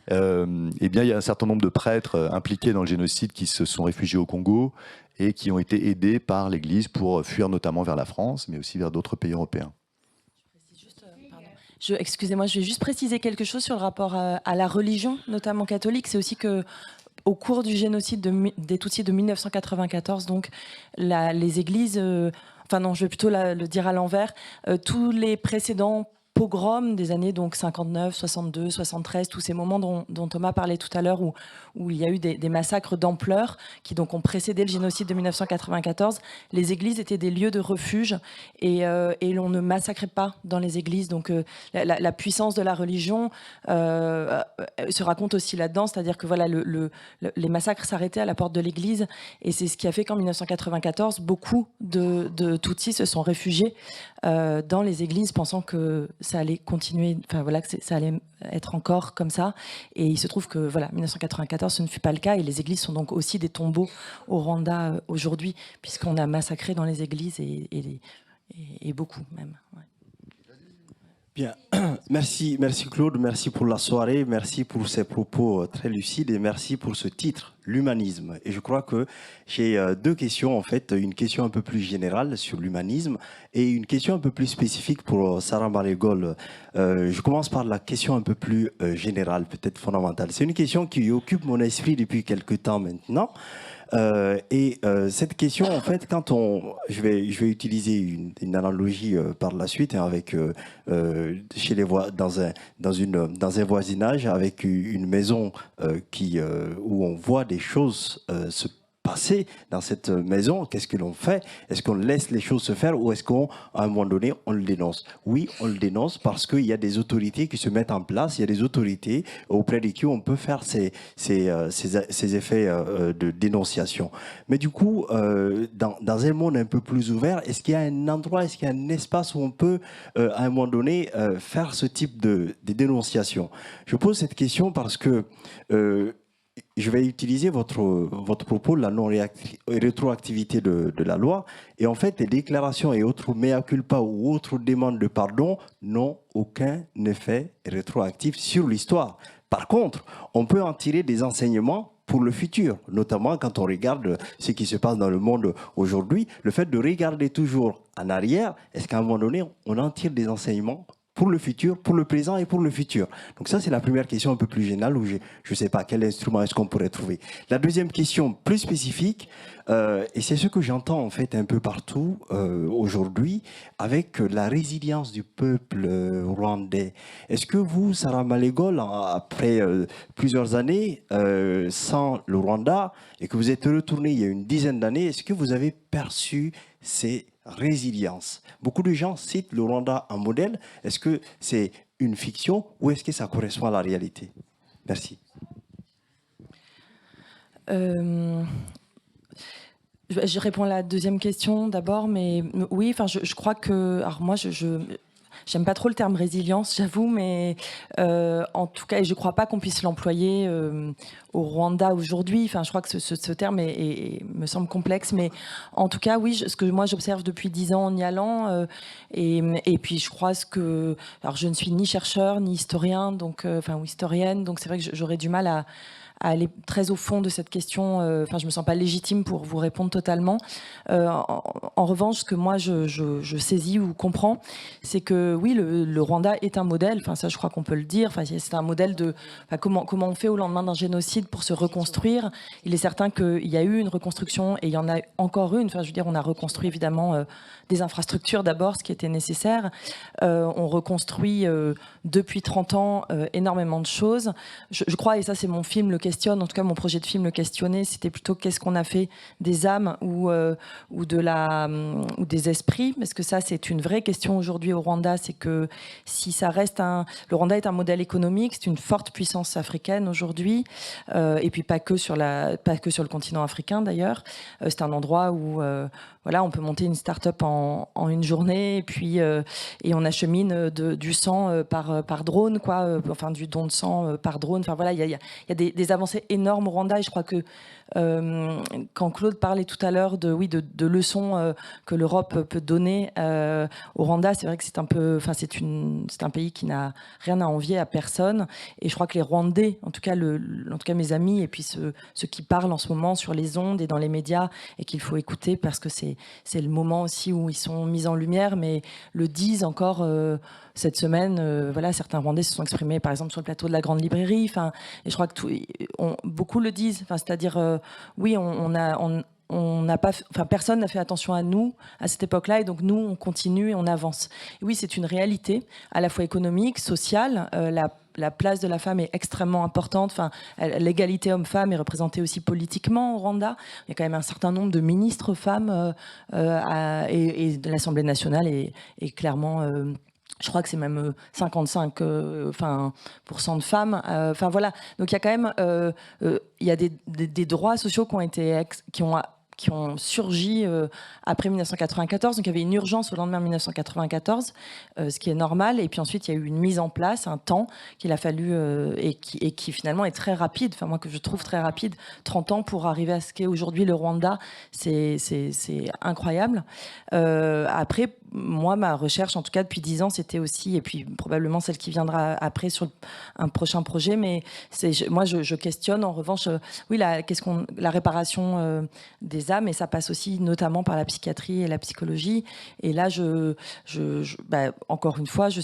Eh bien, il y a un certain nombre de prêtres impliqués dans le génocide qui se sont réfugiés au Congo et qui ont été aidés par l'Église pour fuir notamment vers la France, mais aussi vers d'autres pays européens. Excusez-moi, je vais juste préciser quelque chose sur le rapport à la religion, notamment catholique. C'est aussi que au cours du génocide des Tutsis de 1994, donc les églises... Enfin non, je vais plutôt le dire à l'envers. Tous les précédents pogroms des années donc 59, 62, 73, tous ces moments dont Thomas parlait tout à l'heure, où il y a eu des massacres d'ampleur qui donc ont précédé le génocide de 1994, les églises étaient des lieux de refuge et l'on ne massacrait pas dans les églises. Donc la puissance de la religion se raconte aussi là-dedans, c'est-à-dire que voilà, les massacres s'arrêtaient à la porte de l'église, et c'est ce qui a fait qu'en 1994, beaucoup de Tutsis se sont réfugiés dans les églises, pensant que ça allait continuer, enfin voilà, que ça allait être encore comme ça. Et il se trouve que voilà, 1994, ce ne fut pas le cas, et les églises sont donc aussi des tombeaux au Rwanda aujourd'hui, puisqu'on a massacré dans les églises et beaucoup même. Ouais. Bien, merci Claude, merci pour la soirée, merci pour ces propos très lucides et merci pour ce titre, l'humanisme. Et je crois que j'ai 2 questions en fait, une question un peu plus générale sur l'humanisme et une question un peu plus spécifique pour Sarah Barrégol. Je commence par la question un peu plus générale, peut-être fondamentale. C'est une question qui occupe mon esprit depuis quelque temps maintenant. Cette question, en fait, je vais utiliser une analogie par la suite, hein, avec dans un voisinage avec une maison où on voit des choses se passer dans cette maison. Qu'est-ce que l'on fait? Est-ce qu'on laisse les choses se faire ou est-ce qu'à un moment donné, on le dénonce? Oui, on le dénonce parce qu'il y a des autorités qui se mettent en place, il y a des autorités auprès de qui on peut faire ces effets de dénonciation. Mais du coup, dans un monde un peu plus ouvert, est-ce qu'il y a un endroit, est-ce qu'il y a un espace où on peut, à un moment donné, faire ce type de dénonciation? Je pose cette question parce que je vais utiliser votre propos, la non-rétroactivité de la loi. Et en fait, les déclarations et autres mea culpa ou autres demandes de pardon n'ont aucun effet rétroactif sur l'histoire. Par contre, on peut en tirer des enseignements pour le futur, notamment quand on regarde ce qui se passe dans le monde aujourd'hui. Le fait de regarder toujours en arrière, est-ce qu'à un moment donné, on en tire des enseignements pour le futur, pour le présent et pour le futur? Donc ça, c'est la première question un peu plus générale où je ne sais pas quel instrument est-ce qu'on pourrait trouver. La deuxième question plus spécifique, et c'est ce que j'entends en fait un peu partout aujourd'hui, avec la résilience du peuple rwandais. Est-ce que vous, Sarah Malégol, après plusieurs années sans le Rwanda, et que vous êtes retourné il y a une dizaine d'années, est-ce que vous avez perçu ces résilience? Beaucoup de gens citent le Rwanda en modèle. Est-ce que c'est une fiction ou est-ce que ça correspond à la réalité? Merci. Je réponds à la deuxième question d'abord, mais oui, enfin, je crois que... Alors moi, j'aime pas trop le terme résilience, j'avoue, mais en tout cas, et je crois pas qu'on puisse l'employer au Rwanda aujourd'hui. Enfin, je crois que ce terme me semble complexe, mais en tout cas, oui, ce que moi j'observe depuis 10 ans en y allant, et puis je crois que... Alors, je ne suis ni chercheur, ni historien, donc, ou historienne, donc c'est vrai que j'aurais du mal à aller très au fond de cette question. Enfin, je me sens pas légitime pour vous répondre totalement. En revanche, ce que moi je saisis ou comprends, c'est que oui, le Rwanda est un modèle. Enfin, ça, je crois qu'on peut le dire. Enfin, c'est un modèle de comment on fait au lendemain d'un génocide pour se reconstruire. Il est certain qu'il y a eu une reconstruction et il y en a encore une. Enfin, je veux dire, on a reconstruit évidemment des infrastructures d'abord, ce qui était nécessaire. On reconstruit depuis 30 ans énormément de choses. Je crois, et ça c'est mon film le questionne, en tout cas mon projet de film le questionnait, c'était plutôt qu'est-ce qu'on a fait des âmes ou des esprits, parce que ça c'est une vraie question aujourd'hui au Rwanda, c'est que si ça reste le Rwanda est un modèle économique, c'est une forte puissance africaine aujourd'hui, et puis pas que sur le continent africain d'ailleurs, c'est un endroit où voilà, on peut monter une start-up en une journée et puis et on achemine du sang par drone, quoi, enfin du don de sang par drone. Enfin voilà, il y a des avancées énormes au Rwanda et je crois que quand Claude parlait tout à l'heure de leçons que l'Europe peut donner au Rwanda, c'est vrai que c'est un peu, enfin c'est un pays qui n'a rien à envier à personne et je crois que les Rwandais, en tout cas mes amis et puis ceux qui parlent en ce moment sur les ondes et dans les médias et qu'il faut écouter parce que c'est le moment aussi où ils sont mis en lumière, mais le disent encore cette semaine. Voilà, certains Rwandais se sont exprimés, par exemple, sur le plateau de la Grande Librairie. Enfin, et je crois que beaucoup le disent. Enfin, c'est-à-dire, oui, on n'a pas, enfin, personne n'a fait attention à nous à cette époque-là, et donc nous, on continue et on avance. Et oui, c'est une réalité, à la fois économique, sociale. La place de la femme est extrêmement importante. Enfin, l'égalité homme-femme est représentée aussi politiquement au Rwanda. Il y a quand même un certain nombre de ministres femmes et de l'Assemblée nationale est clairement... je crois que c'est même 55% de femmes. Enfin voilà. Donc il y a quand même il y a des droits sociaux qui ont surgi après 1994. Donc il y avait une urgence au lendemain de 1994, ce qui est normal. Et puis ensuite, il y a eu une mise en place, un temps qu'il a fallu et qui finalement est très rapide. Enfin moi que je trouve très rapide, 30 ans pour arriver à ce qu'est aujourd'hui le Rwanda, c'est incroyable. Après, moi, ma recherche, en tout cas depuis 10 ans, c'était aussi, et puis probablement celle qui viendra après sur un prochain projet, mais moi je questionne en revanche, oui, la réparation des âmes, et ça passe aussi notamment par la psychiatrie et la psychologie. Et là, encore une fois, je ne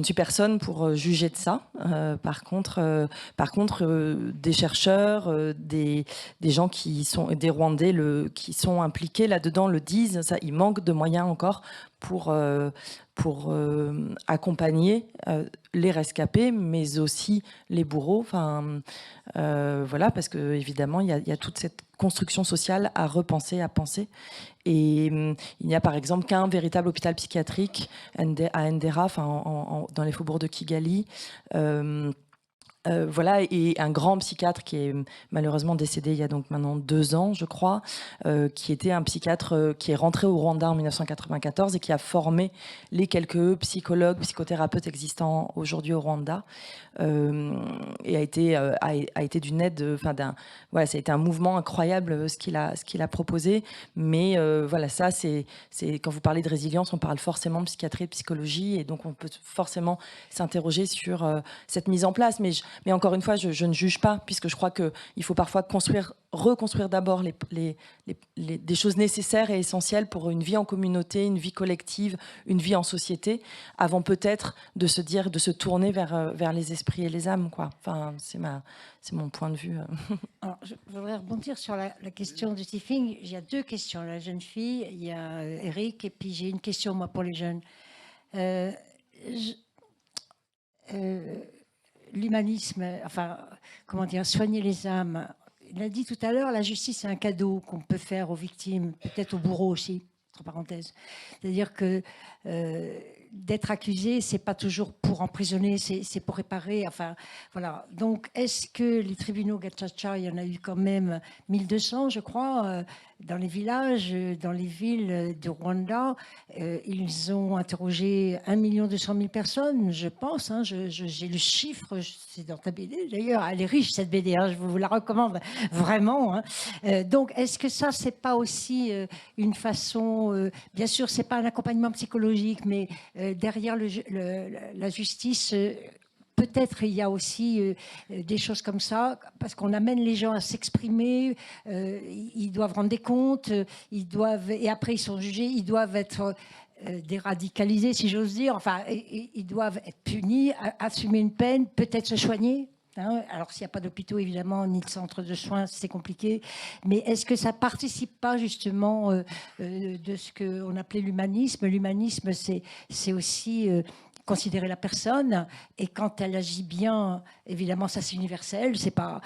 suis personne pour juger de ça. Par contre, des chercheurs, des gens qui sont des Rwandais qui sont impliqués là-dedans le disent. Ça, il manque de moyens encore pour accompagner les rescapés, mais aussi les bourreaux. Enfin, voilà, parce que évidemment, il y a toute cette construction sociale à repenser, à penser. Et il n'y a par exemple qu'un véritable hôpital psychiatrique à Ndera, dans les faubourgs de Kigali. Voilà, et un grand psychiatre qui est malheureusement décédé il y a donc maintenant 2 ans, je crois, qui était un psychiatre qui est rentré au Rwanda en 1994 et qui a formé les quelques psychologues, psychothérapeutes existants aujourd'hui au Rwanda, et a été d'une aide, voilà, ça a été un mouvement incroyable ce qu'il a proposé, mais voilà, ça c'est quand vous parlez de résilience, on parle forcément de psychiatrie et de psychologie, et donc on peut forcément s'interroger sur cette mise en place, mais encore une fois, je ne juge pas, puisque je crois qu'il faut parfois reconstruire d'abord des choses nécessaires et essentielles pour une vie en communauté, une vie collective, une vie en société, avant peut-être de se tourner vers les esprits et les âmes, quoi. Enfin, c'est mon point de vue. Alors, je voudrais rebondir sur la question du tiefling. Il y a 2 questions. La jeune fille, il y a Eric, et puis j'ai une question, moi, pour les jeunes. L'humanisme, enfin, comment dire, soigner les âmes. Il a dit tout à l'heure, la justice, c'est un cadeau qu'on peut faire aux victimes, peut-être aux bourreaux aussi, entre parenthèses. C'est-à-dire que d'être accusé, c'est pas toujours pour emprisonner, c'est pour réparer. Enfin, voilà. Donc, est-ce que les tribunaux Gacaca, il y en a eu quand même 1200, je crois, dans les villages, dans les villes de Rwanda, ils ont interrogé 1 200 000 personnes, je pense. Hein, j'ai le chiffre, c'est dans ta BD d'ailleurs. Elle est riche cette BD, hein, je vous la recommande vraiment. Hein. Donc, est-ce que ça, c'est pas aussi une façon, bien sûr, c'est pas un accompagnement psychologique, mais derrière la justice, peut-être il y a aussi des choses comme ça, parce qu'on amène les gens à s'exprimer, ils doivent rendre des comptes, et après ils sont jugés, ils doivent être déradicalisés, si j'ose dire, enfin, ils doivent être punis, assumer une peine, peut-être se soigner. Hein. Alors, s'il n'y a pas d'hôpitaux, évidemment, ni de centres de soins, c'est compliqué. Mais est-ce que ça ne participe pas, justement, de ce qu'on appelait l'humanisme? L'humanisme, c'est aussi considérer la personne. Et quand elle agit bien, évidemment, ça, c'est universel. C'est pas,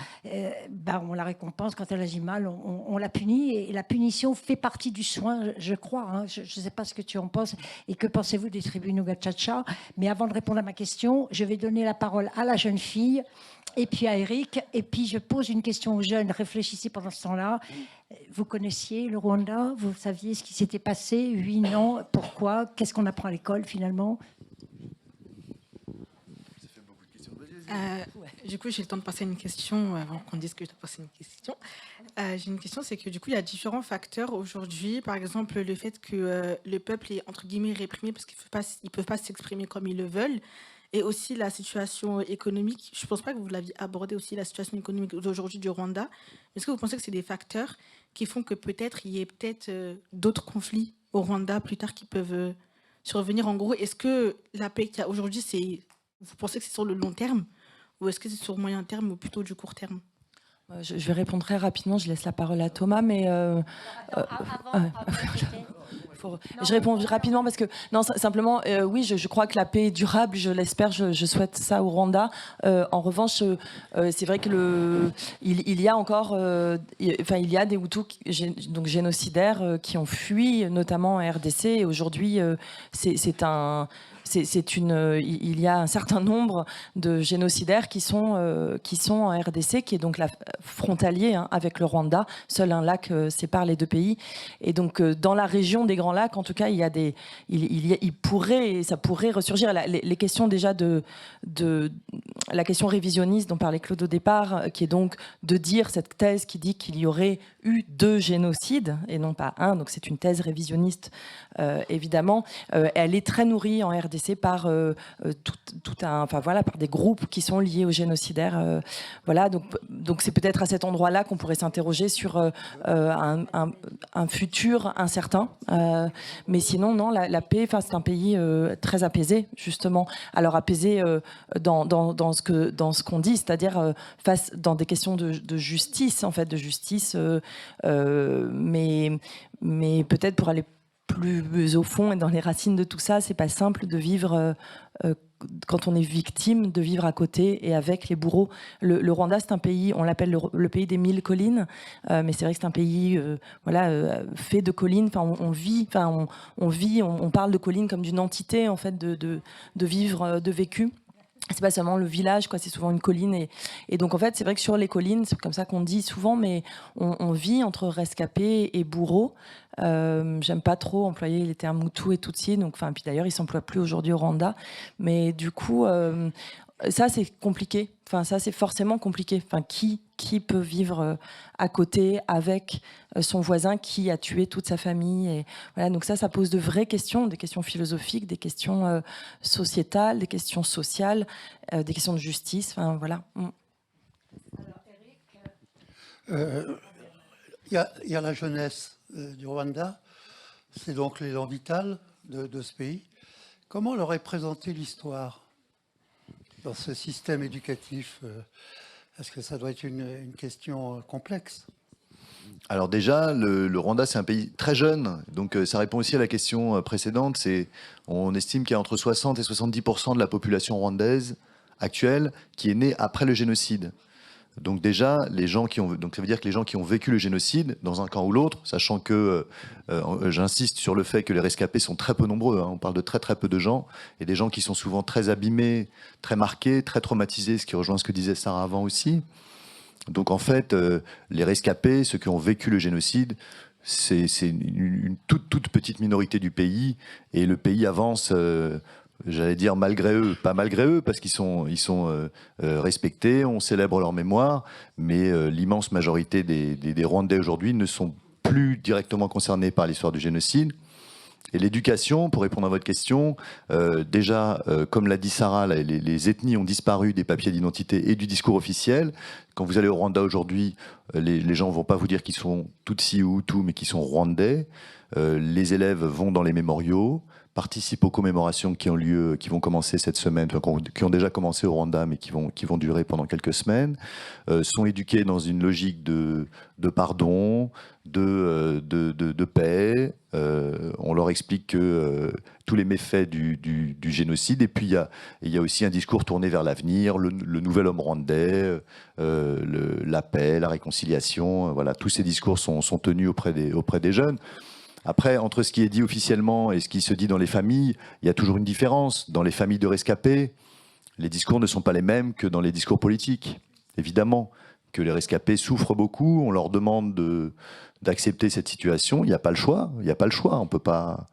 on la récompense. Quand elle agit mal, on la punit. Et la punition fait partie du soin, je crois. Hein. Je ne sais pas ce que tu en penses. Et que pensez-vous des tribunaux Gacaca? Mais avant de répondre à ma question, je vais donner la parole à la jeune fille et puis à Eric, et puis je pose une question aux jeunes. Réfléchissez pendant ce temps-là. Vous connaissiez le Rwanda? Vous saviez ce qui s'était passé? Oui, non. Pourquoi? Qu'est-ce qu'on apprend à l'école finalement? Du coup, j'ai le temps de passer à une question avant qu'on dise que je dois passer une question. J'ai une question, c'est que du coup, il y a différents facteurs aujourd'hui. Par exemple, le fait que le peuple est entre guillemets réprimé parce qu'ils ne peuvent pas s'exprimer comme ils le veulent. Et aussi la situation économique. Je ne pense pas que vous l'aviez abordé aussi, la situation économique d'aujourd'hui du Rwanda. Est-ce que vous pensez que c'est des facteurs qui font que peut-être il y ait d'autres conflits au Rwanda plus tard qui peuvent survenir? En gros, est-ce que la paix qu'il y a aujourd'hui, vous pensez que c'est sur le long terme ou est-ce que c'est sur le moyen terme ou plutôt du court terme? Je vais répondre très rapidement, je laisse la parole à Thomas, mais... Je réponds rapidement parce que, non, simplement, oui, je crois que la paix est durable, je l'espère, je souhaite ça au Rwanda. En revanche, c'est vrai que il y a encore, il y a des Hutus donc génocidaires qui ont fui, notamment en RDC, et aujourd'hui, il y a un certain nombre de génocidaires qui sont en RDC, qui est donc frontalier avec le Rwanda. Seul un lac sépare les 2 pays. Et donc, dans la région des Grands Lacs, en tout cas, ça pourrait ressurgir. Les questions déjà la question révisionniste dont parlait Claude au départ, qui est donc de dire cette thèse qui dit qu'il y aurait eu 2 génocides et non pas 1. Donc, c'est une thèse révisionniste, évidemment. Elle est très nourrie en RDC par par des groupes qui sont liés aux génocidaires. Voilà, donc c'est peut-être à cet endroit-là qu'on pourrait s'interroger sur un futur incertain. Mais sinon, non, la paix, c'est un pays très apaisé, justement. Alors apaisé dans ce qu'on dit, c'est-à-dire dans des questions de justice, en fait, mais peut-être pour aller plus au fond et dans les racines de tout ça, c'est pas simple de vivre quand on est victime, de vivre à côté et avec les bourreaux. Le Rwanda, c'est un pays, on l'appelle le pays des 1000 collines, mais c'est vrai que c'est un pays fait de collines. On parle de collines comme d'une entité en fait de vivre, de vécu. c'est pas seulement le village, quoi, c'est souvent une colline. Et donc, en fait, c'est vrai que sur les collines, c'est comme ça qu'on dit souvent, mais on vit entre rescapés et bourreaux. J'aime pas trop employer les termes Hutu et Tutsi, donc, puis d'ailleurs, ils s'emploient plus aujourd'hui au Rwanda. Mais du coup, ça, c'est compliqué. Ça, c'est forcément compliqué. Qui peut vivre à côté avec son voisin qui a tué toute sa famille, et voilà. Donc ça pose de vraies questions, des questions philosophiques, des questions sociétales, des questions sociales, des questions de justice. Voilà. Il y a la jeunesse du Rwanda, c'est donc l'élan vital de ce pays. Comment leur est présentée l'histoire dans ce système éducatif? Est-ce que ça doit être une question complexe? Alors déjà, le Rwanda, c'est un pays très jeune, donc ça répond aussi à la question précédente. On estime qu'il y a entre 60 et 70% de la population rwandaise actuelle qui est née après le génocide. Donc déjà, donc ça veut dire que les gens qui ont vécu le génocide, dans un camp ou l'autre, sachant que, j'insiste sur le fait que les rescapés sont très peu nombreux, on parle de très très peu de gens, et des gens qui sont souvent très abîmés, très marqués, très traumatisés, ce qui rejoint ce que disait Sarah avant aussi. Donc en fait, les rescapés, ceux qui ont vécu le génocide, c'est une toute petite minorité du pays, et le pays avance... j'allais dire malgré eux, pas malgré eux, parce qu'ils sont respectés, on célèbre leur mémoire, mais l'immense majorité des Rwandais aujourd'hui ne sont plus directement concernés par l'histoire du génocide. Et l'éducation, pour répondre à votre question, déjà, comme l'a dit Sarah, les ethnies ont disparu des papiers d'identité et du discours officiel. Quand vous allez au Rwanda aujourd'hui, les gens ne vont pas vous dire qu'ils sont Tutsi ou Hutu, mais qu'ils sont Rwandais. Les élèves vont dans les mémoriaux, participent aux commémorations qui vont commencer cette semaine, qui ont déjà commencé au Rwanda, mais qui vont durer pendant quelques semaines, sont éduqués dans une logique de pardon, de paix. On leur explique que tous les méfaits du génocide, et puis il y a aussi un discours tourné vers l'avenir, le nouvel homme rwandais, la paix, la réconciliation. Voilà, tous ces discours sont tenus auprès des jeunes. Après, entre ce qui est dit officiellement et ce qui se dit dans les familles, il y a toujours une différence. Dans les familles de rescapés, les discours ne sont pas les mêmes que dans les discours politiques. Évidemment que les rescapés souffrent beaucoup, on leur demande d'accepter cette situation. Il n'y a pas le choix. Il n'y a pas le choix. On peut pas,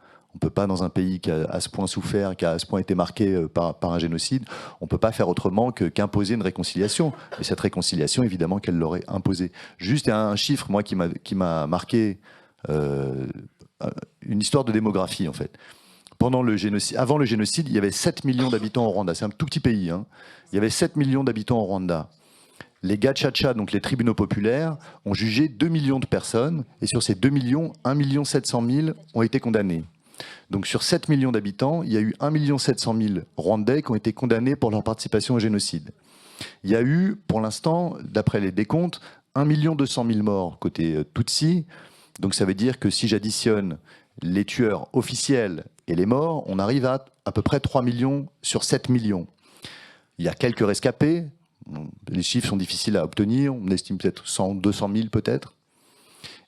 dans un pays qui a à ce point souffert, qui a à ce point été marqué par un génocide, on ne peut pas faire autrement qu'imposer une réconciliation. Et cette réconciiliation, évidemment qu'elle l'aurait imposée. Juste un chiffre, moi, qui m'a marqué... une histoire de démographie en fait. Avant le génocide, il y avait 7 millions d'habitants au Rwanda. C'est un tout petit pays. Il y avait 7 millions d'habitants au Rwanda. Les Gacaca, donc les tribunaux populaires, ont jugé 2 millions de personnes. Et sur ces 2 millions, 1 700 000 ont été condamnés. Donc sur 7 millions d'habitants, il y a eu 1 700 000 Rwandais qui ont été condamnés pour leur participation au génocide. Il y a eu, pour l'instant, d'après les décomptes, 1 200 000 morts côté Tutsi. Donc ça veut dire que si j'additionne les tueurs officiels et les morts, on arrive à peu près 3 millions sur 7 millions. Il y a quelques rescapés, les chiffres sont difficiles à obtenir, on estime peut-être 100, 200 000 peut-être.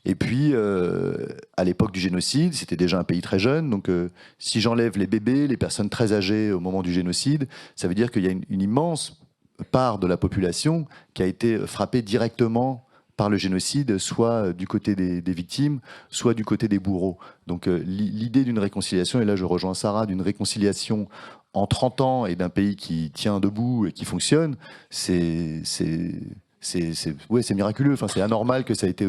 Et puis, à l'époque du génocide, c'était déjà un pays très jeune, donc si j'enlève les bébés, les personnes très âgées au moment du génocide, ça veut dire qu'il y a une immense part de la population qui a été frappée directement par le génocide, soit du côté des victimes, soit du côté des bourreaux. Donc l'idée d'une réconciliation, et là je rejoins Sarah, d'une réconciliation en 30 ans et d'un pays qui tient debout et qui fonctionne, c'est miraculeux. Enfin, c'est anormal que ça ait été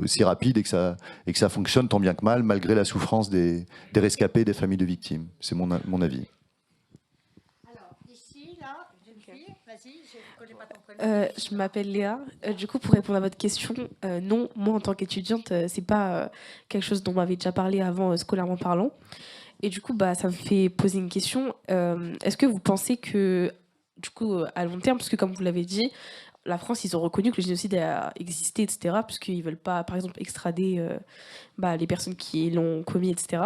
aussi rapide et que ça fonctionne tant bien que mal, malgré la souffrance des rescapés et des familles de victimes. C'est mon avis. Je m'appelle Léa. Du coup, pour répondre à votre question, non, moi en tant qu'étudiante, c'est pas quelque chose dont on m'avait déjà parlé avant, scolairement parlant. Et du coup, ça me fait poser une question. Est-ce que vous pensez que, du coup, à long terme, parce que comme vous l'avez dit, la France, ils ont reconnu que le génocide a existé, etc., puisqu'ils ne veulent pas, par exemple, extrader les personnes qui l'ont commis, etc.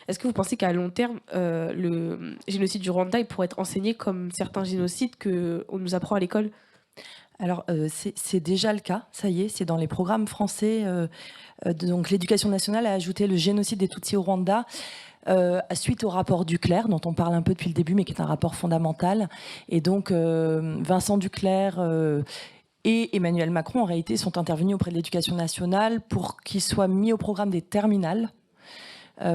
Est-ce que vous pensez qu'à long terme, le génocide du Rwanda il pourrait être enseigné comme certains génocides qu'on nous apprend à l'école ? Alors, c'est déjà le cas, ça y est, c'est dans les programmes français. Donc, l'éducation nationale a ajouté le génocide des Tutsis au Rwanda. suite au rapport Duclerc, dont on parle un peu depuis le début, mais qui est un rapport fondamental. Et donc, Vincent Duclerc et Emmanuel Macron, en réalité, sont intervenus auprès de l'Éducation nationale pour qu'il soit mis au programme des terminales.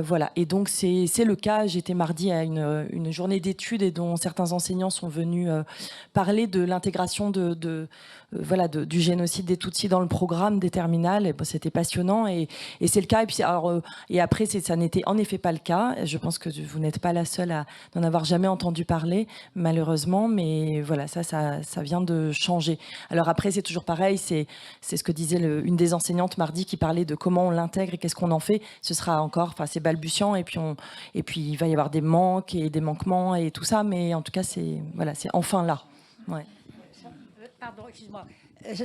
Voilà, et donc c'est le cas. J'étais mardi à une journée d'études et dont certains enseignants sont venus parler de l'intégration du génocide des Tutsis dans le programme des terminales. Et bon, c'était passionnant et c'est le cas. Et puis et après, ça n'était en effet pas le cas. Je pense que vous n'êtes pas la seule à n'en avoir jamais entendu parler, malheureusement. Mais voilà, ça vient de changer. Alors après, c'est toujours pareil. C'est ce que disait une des enseignantes mardi qui parlait de comment on l'intègre et qu'est-ce qu'on en fait. Ce sera encore, c'est balbutiant et puis il va y avoir des manques et des manquements et tout ça, mais en tout cas c'est enfin là. Ouais. Pardon, excuse-moi.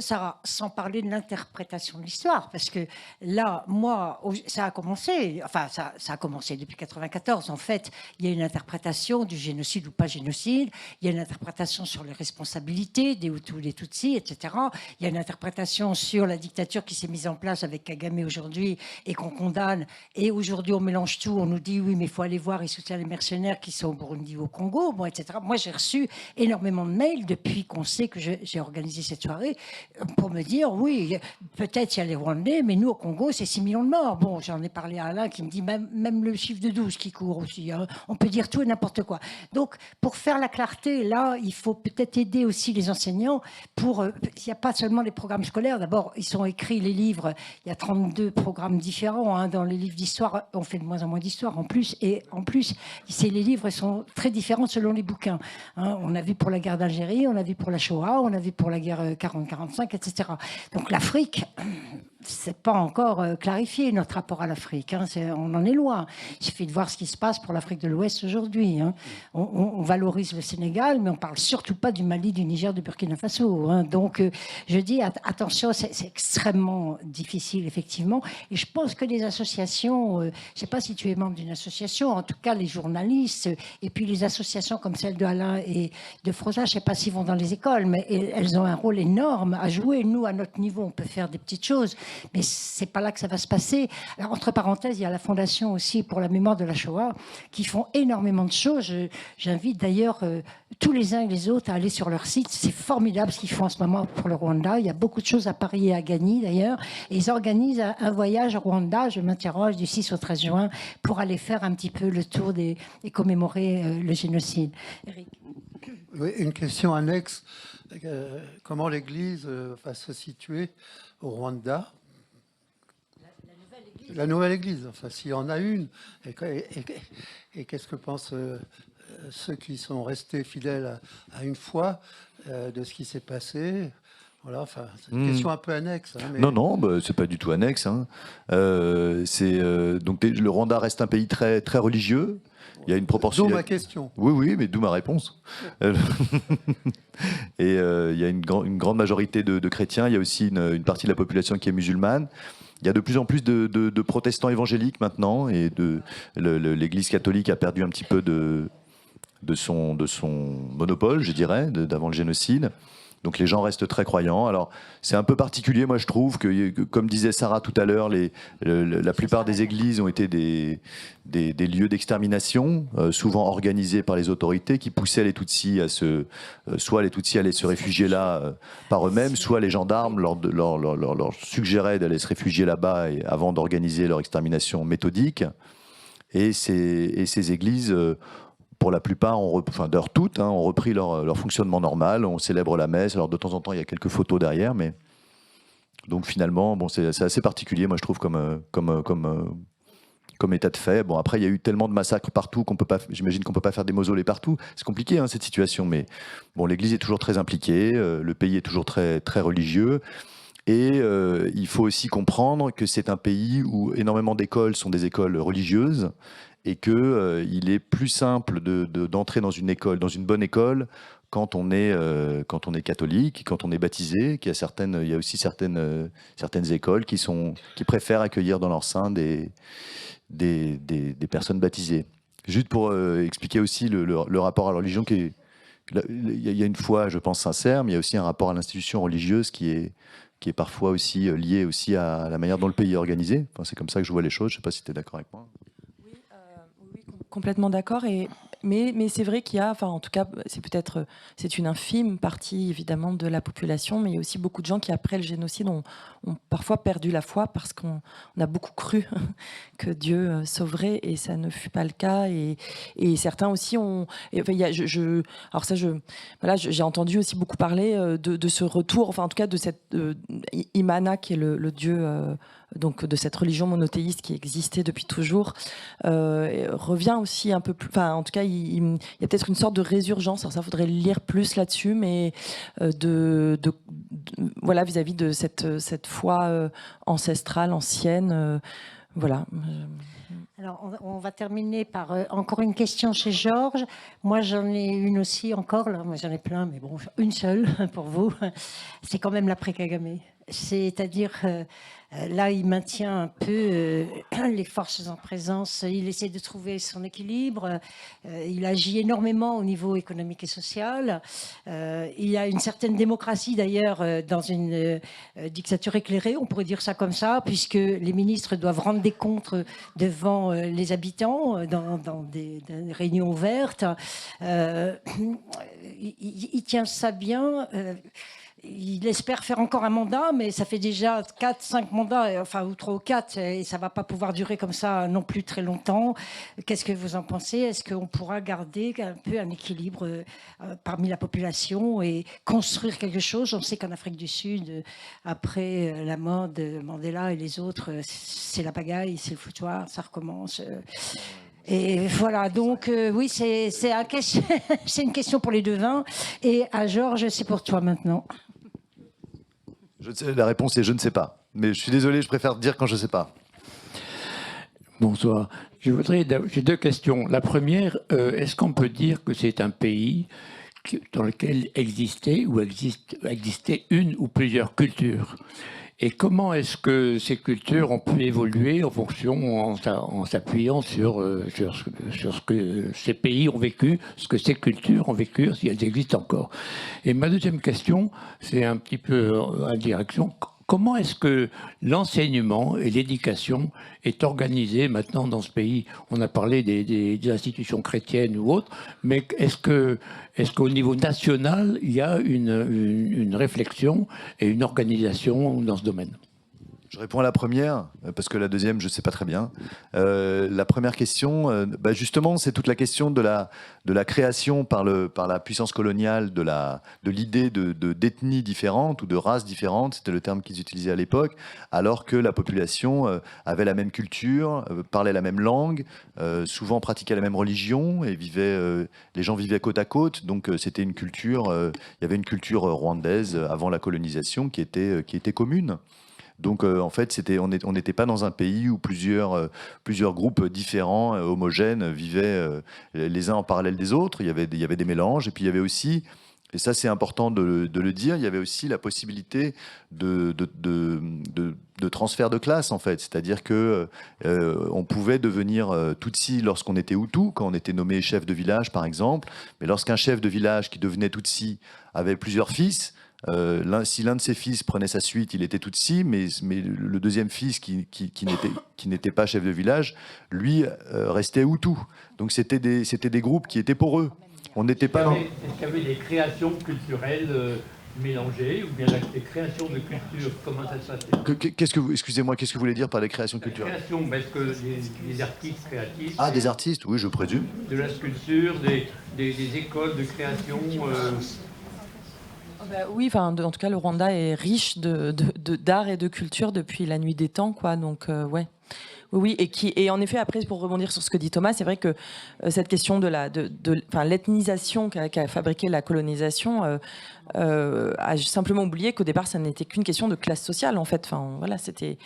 Sarah, sans parler de l'interprétation de l'histoire, parce que là, moi, ça a commencé depuis 1994. En fait, il y a une interprétation du génocide ou pas génocide, il y a une interprétation sur les responsabilités des Hutus ou des Tutsis, etc. Il y a une interprétation sur la dictature qui s'est mise en place avec Kagame aujourd'hui et qu'on condamne. Et aujourd'hui, on mélange tout, on nous dit oui, mais il faut aller voir, il soutient les mercenaires qui sont au Burundi ou au Congo, bon, etc. Moi, j'ai reçu énormément de mails depuis qu'on sait que j'ai organisé cette soirée pour me dire, oui, peut-être il y a les Rwandais, mais nous, au Congo, c'est 6 millions de morts. Bon, j'en ai parlé à Alain qui me dit même le chiffre de 12 qui court aussi. Hein. On peut dire tout et n'importe quoi. Donc, pour faire la clarté, là, il faut peut-être aider aussi les enseignants pour... il n'y a pas seulement les programmes scolaires. D'abord, ils sont écrits, les livres. Il y a 32 programmes différents. Hein. Dans les livres d'histoire, on fait de moins en moins d'histoire en plus. Et en plus, les livres sont très différents selon les bouquins. Hein. On a vu pour la guerre d'Algérie, on a vu pour la Shoah, on a vu pour la guerre 40-45, etc. Donc l'Afrique, c'est pas encore clarifié notre rapport à l'Afrique. Hein. On en est loin. Il suffit de voir ce qui se passe pour l'Afrique de l'Ouest aujourd'hui. Hein. On valorise le Sénégal, mais on parle surtout pas du Mali, du Niger, du Burkina Faso. Hein. Donc je dis attention, c'est extrêmement difficile effectivement. Et je pense que les associations, je sais pas si tu es membre d'une association, en tout cas les journalistes, et puis les associations comme celle de Alain et de Froza, je sais pas s'ils vont dans les écoles, mais elles ont un rôle énorme à jouer. Nous, à notre niveau, on peut faire des petites choses, mais c'est pas là que ça va se passer. Alors, entre parenthèses, il y a la Fondation aussi pour la mémoire de la Shoah qui font énormément de choses. J'invite d'ailleurs tous les uns et les autres à aller sur leur site. C'est formidable ce qu'ils font en ce moment pour le Rwanda. Il y a beaucoup de choses à Paris et à Gagny d'ailleurs. Et ils organisent un voyage au Rwanda, je m'interroge, du 6 au 13 juin, pour aller faire un petit peu le tour et commémorer le génocide. Eric. Oui, une question annexe. Comment l'Église va se situer au Rwanda ? La nouvelle Église, enfin, s'il y en a une. Et qu'est-ce que pensent ceux qui sont restés fidèles à une foi de ce qui s'est passé ? Voilà, enfin, c'est une question un peu annexe. Hein, mais... Non, c'est pas du tout annexe. Hein. Donc le Rwanda reste un pays très, très religieux. Il y a une proportion. D'où ma question. Oui, mais d'où ma réponse. Et il y a une grande majorité de chrétiens. Il y a aussi une partie de la population qui est musulmane. Il y a de plus en plus de protestants évangéliques maintenant, et l'Église catholique a perdu un petit peu de son monopole, je dirais, d'avant le génocide. Donc les gens restent très croyants. Alors c'est un peu particulier, moi je trouve que, comme disait Sarah tout à l'heure, la plupart des églises ont été des lieux d'extermination, souvent organisés par les autorités, qui poussaient les Tutsis soit les Tutsis allaient se réfugier là par eux-mêmes, soit les gendarmes leur suggéraient d'aller se réfugier là-bas avant d'organiser leur extermination méthodique. Et ces églises... pour la plupart, d'ailleurs toutes, ont repris leur fonctionnement normal. On célèbre la messe. Alors de temps en temps, il y a quelques photos derrière, mais donc finalement, bon, c'est assez particulier, moi je trouve comme état de fait. Bon, après, il y a eu tellement de massacres partout j'imagine qu'on peut pas faire des mausolées partout. C'est compliqué cette situation, mais bon, l'Église est toujours très impliquée, le pays est toujours très très religieux. Et il faut aussi comprendre que c'est un pays où énormément d'écoles sont des écoles religieuses, et qu'il est plus simple d'entrer dans une école, dans une bonne école, quand on est catholique, quand on est baptisé. Il y a aussi certaines écoles qui préfèrent accueillir dans leur sein des personnes baptisées. Juste pour expliquer aussi le rapport à la religion, il y a une foi, je pense, sincère, mais il y a aussi un rapport à l'institution religieuse qui est parfois aussi lié aussi à la manière dont le pays est organisé. Enfin, c'est comme ça que je vois les choses. Je ne sais pas si tu es d'accord avec moi. complètement d'accord. Mais c'est vrai qu'il y a, enfin en tout cas, c'est une infime partie évidemment de la population, mais il y a aussi beaucoup de gens qui après le génocide ont parfois perdu la foi parce qu'on a beaucoup cru que Dieu sauverait et ça ne fut pas le cas. Et certains aussi ont. Enfin, alors ça, j'ai entendu aussi beaucoup parler de ce retour, enfin en tout cas de cette Imana qui est le dieu. Donc de cette religion monothéiste qui existait depuis toujours, revient aussi un peu plus. Enfin, en tout cas, il y a peut-être une sorte de résurgence. Alors ça, faudrait lire plus là-dessus, mais voilà, vis-à-vis de cette foi ancestrale, ancienne, voilà. Alors, on va terminer par encore une question chez Georges. Moi, j'en ai une aussi encore. Là, moi, j'en ai plein, mais bon, une seule pour vous. C'est quand même l'après-Kagame. C'est-à-dire, là, il maintient un peu les forces en présence. Il essaie de trouver son équilibre. Il agit énormément au niveau économique et social. Il y a une certaine démocratie, d'ailleurs, dans une dictature éclairée, on pourrait dire ça comme ça, puisque les ministres doivent rendre des comptes devant les habitants dans des réunions ouvertes. Il tient ça bien. Il espère faire encore un mandat, mais ça fait déjà 4-5 mandats, enfin, ou 3 ou 4, et ça ne va pas pouvoir durer comme ça non plus très longtemps. Qu'est-ce que vous en pensez? Est-ce qu'on pourra garder un peu un équilibre parmi la population et construire quelque chose? On sait qu'en Afrique du Sud, après la mort de Mandela et les autres, c'est la pagaille, c'est le foutoir, ça recommence. Et voilà, donc oui, c'est une question pour les devins. Et à Georges, c'est pour toi maintenant. La réponse est je ne sais pas. Mais je suis désolé, je préfère dire quand je ne sais pas. Bonsoir. J'ai deux questions. La première, est-ce qu'on peut dire que c'est un pays dans lequel existait une ou plusieurs cultures? Et comment est-ce que ces cultures ont pu évoluer en s'appuyant sur ce que ces pays ont vécu, ce que ces cultures ont vécu, si elles existent encore? Et ma deuxième question, c'est un petit peu en direction. Comment est-ce que l'enseignement et l'éducation est organisé maintenant dans ce pays? On a parlé des institutions chrétiennes ou autres, mais est-ce qu'au niveau national, il y a une réflexion et une organisation dans ce domaine? Je réponds à la première, parce que la deuxième, je ne sais pas très bien. La première question, justement, c'est toute la question de la création par la puissance coloniale de l'idée d'ethnies différentes ou de races différentes, c'était le terme qu'ils utilisaient à l'époque, alors que la population avait la même culture, parlait la même langue, souvent pratiquait la même religion, et les gens vivaient côte à côte, donc c'était une culture, il y avait une culture rwandaise avant la colonisation qui était commune. Donc en fait, on n'était pas dans un pays où plusieurs groupes différents, homogènes, vivaient les uns en parallèle des autres. Il y avait des mélanges. Et puis il y avait aussi, et ça c'est important de le dire, il y avait aussi la possibilité de transfert de classe en fait. C'est-à-dire que on pouvait devenir Tutsi lorsqu'on était Hutu, quand on était nommé chef de village par exemple. Mais lorsqu'un chef de village qui devenait Tutsi avait plusieurs fils, si l'un de ses fils prenait sa suite, il était Tutsi, mais le deuxième fils qui n'était pas chef de village, lui restait Hutu. Donc c'était des groupes qui étaient poreux. On n'était pas. Est-ce qu'il y avait des créations culturelles mélangées ou bien des créations de culture? Comment ça se passait? Excusez-moi, qu'est-ce que vous voulez dire par les créations culturelles? Création, est-ce que des artistes créatifs? Ah, des artistes, oui, je présume. De la sculpture, des écoles de création. Oui, enfin, en tout cas, le Rwanda est riche d'art et de culture depuis la nuit des temps, quoi. Donc, ouais. Oui, et en effet, après, pour rebondir sur ce que dit Thomas, c'est vrai que cette question de l'ethnisation qu'a fabriqué la colonisation a simplement oublié qu'au départ, ça n'était qu'une question de classe sociale, en fait. Enfin, voilà, c'était.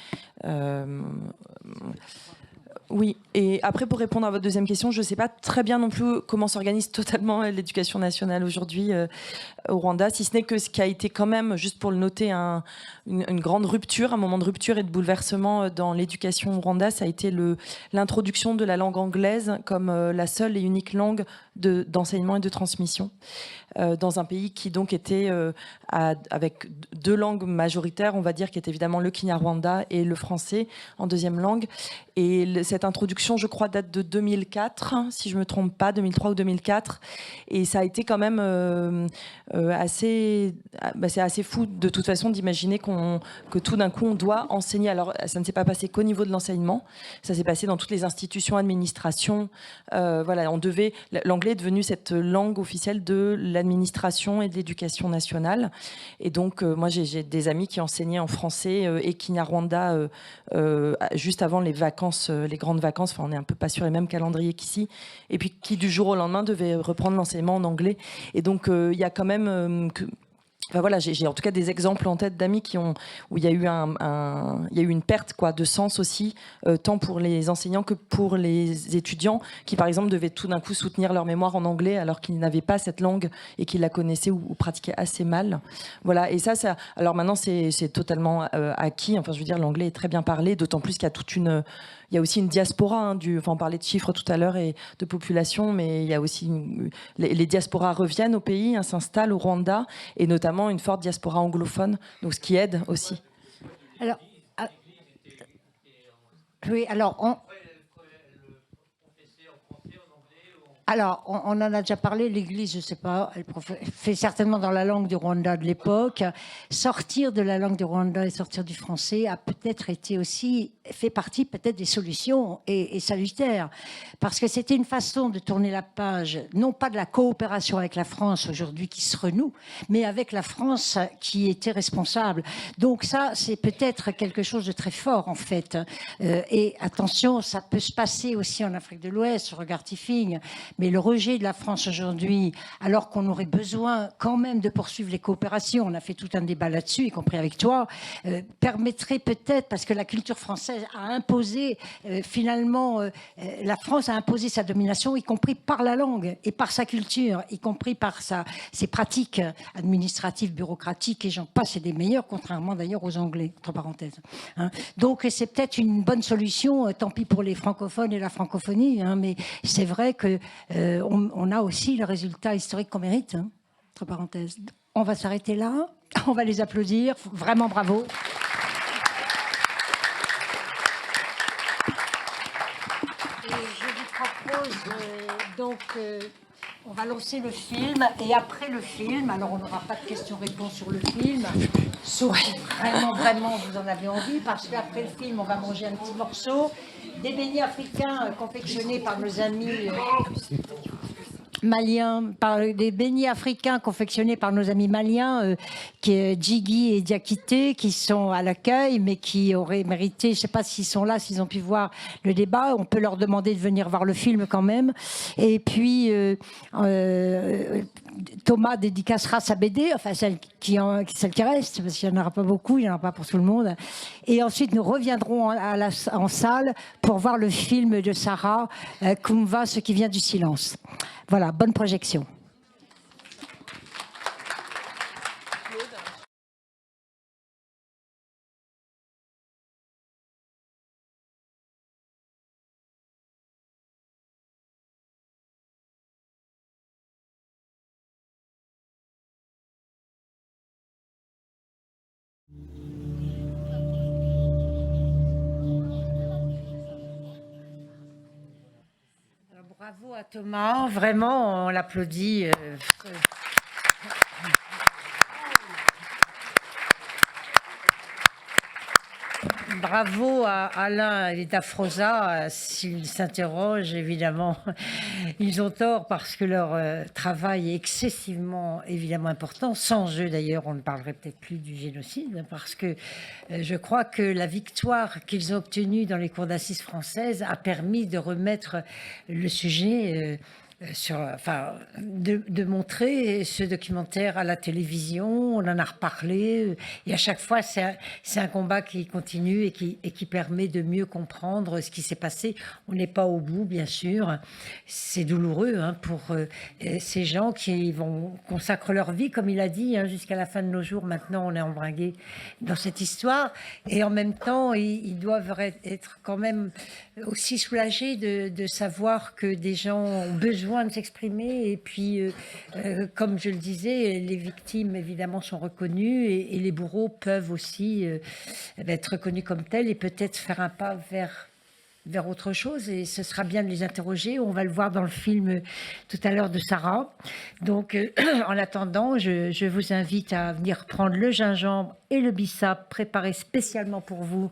Oui, et après pour répondre à votre deuxième question, je ne sais pas très bien non plus comment s'organise totalement l'éducation nationale aujourd'hui au Rwanda, si ce n'est que ce qui a été quand même, juste pour le noter, une grande rupture, un moment de rupture et de bouleversement dans l'éducation au Rwanda, ça a été l'introduction de la langue anglaise comme la seule et unique langue d'enseignement et de transmission dans un pays qui donc était avec deux langues majoritaires, on va dire, qui est évidemment le Kinyarwanda et le français en deuxième langue. Et cette introduction, je crois, date de 2004, si je me trompe pas, 2003 ou 2004. Et ça a été quand même assez... c'est assez fou, de toute façon, d'imaginer que tout d'un coup, on doit enseigner. Alors, ça ne s'est pas passé qu'au niveau de l'enseignement. Ça s'est passé dans toutes les institutions, administrations. Voilà, l'anglais est devenu cette langue officielle de l'administration et de l'éducation nationale. Et donc, moi, j'ai des amis qui enseignaient en français et Kinyarwanda juste avant les vacances, les grandes vacances. Enfin, on est un peu pas sur les mêmes calendriers qu'ici. Et puis, qui du jour au lendemain devaient reprendre l'enseignement en anglais. Et donc, il y a quand même... Enfin, voilà, j'ai en tout cas des exemples en tête d'amis où il y a eu une perte de sens aussi, tant pour les enseignants que pour les étudiants qui, par exemple, devaient tout d'un coup soutenir leur mémoire en anglais alors qu'ils n'avaient pas cette langue et qu'ils la connaissaient ou pratiquaient assez mal. Voilà, et ça alors maintenant, c'est totalement acquis. Enfin, je veux dire, l'anglais est très bien parlé, d'autant plus qu'il y a il y a aussi une diaspora, on parlait de chiffres tout à l'heure et de population, mais il y a aussi les diasporas reviennent au pays, s'installent au Rwanda, et notamment une forte diaspora anglophone, donc ce qui aide aussi. Alors, oui, alors, on en a déjà parlé, l'Église, je ne sais pas, elle fait certainement dans la langue du Rwanda de l'époque. Sortir de la langue du Rwanda et sortir du français a peut-être été aussi, fait partie peut-être des solutions et salutaires. Parce que c'était une façon de tourner la page, non pas de la coopération avec la France aujourd'hui qui se renoue, mais avec la France qui était responsable. Donc ça, c'est peut-être quelque chose de très fort en fait. Et attention, ça peut se passer aussi en Afrique de l'Ouest, sur Regard Tiffing. Mais le rejet de la France aujourd'hui, alors qu'on aurait besoin quand même de poursuivre les coopérations, on a fait tout un débat là-dessus, y compris avec toi, permettrait peut-être, parce que la culture française a imposé, finalement, la France a imposé sa domination, y compris par la langue et par sa culture, y compris par ses pratiques administratives, bureaucratiques, et j'en passe, et des meilleures, contrairement d'ailleurs aux Anglais, entre parenthèses. Donc c'est peut-être une bonne solution, tant pis pour les francophones et la francophonie, mais c'est vrai que on a aussi le résultat historique qu'on mérite, entre parenthèses. On va s'arrêter là, on va les applaudir, vraiment bravo. Et je vous propose on va lancer le film, et après le film, alors on n'aura pas de questions-réponses sur le film, sauf si vraiment vous en avez envie, parce qu'après le film, on va manger un petit morceau, des beignets africains confectionnés par nos amis maliens, des beignets africains confectionnés par nos amis maliens, qui est Djigui et Diakité, qui sont à l'accueil, mais qui auraient mérité, je ne sais pas s'ils sont là, s'ils ont pu voir le débat, on peut leur demander de venir voir le film quand même. Et puis, Thomas dédicacera sa BD, enfin celle qui reste, parce qu'il n'y en aura pas beaucoup, il n'y en aura pas pour tout le monde. Et ensuite, nous reviendrons en salle pour voir le film de Sarah, Kumva, ce qui vient du silence. Voilà, bonne projection. Bravo à Thomas, vraiment, on l'applaudit. Bravo à Alain et Dafrosa. S'ils s'interrogent, évidemment, ils ont tort parce que leur travail est excessivement, évidemment, important. Sans eux, d'ailleurs, on ne parlerait peut-être plus du génocide, parce que je crois que la victoire qu'ils ont obtenue dans les cours d'assises françaises a permis de remettre le sujet de montrer ce documentaire à la télévision. On en a reparlé, et à chaque fois c'est un combat qui continue et qui permet de mieux comprendre ce qui s'est passé. On n'est pas au bout, bien sûr, c'est douloureux pour ces gens qui consacrent leur vie, comme il a dit, jusqu'à la fin de nos jours. Maintenant on est embringué dans cette histoire, et en même temps ils doivent être quand même aussi soulagés de savoir que des gens ont besoin de s'exprimer. Et puis, comme je le disais, les victimes, évidemment, sont reconnues, et les bourreaux peuvent aussi être reconnus comme tels, et peut-être faire un pas vers vers autre chose et ce sera bien de les interroger. On va le voir dans le film tout à l'heure de Sarah. Donc, en attendant, je vous invite à venir prendre le gingembre et le bissap préparé spécialement pour vous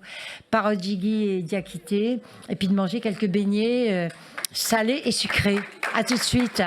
par Odjigui et Diakité et puis de manger quelques beignets salés et sucrés. À tout de suite.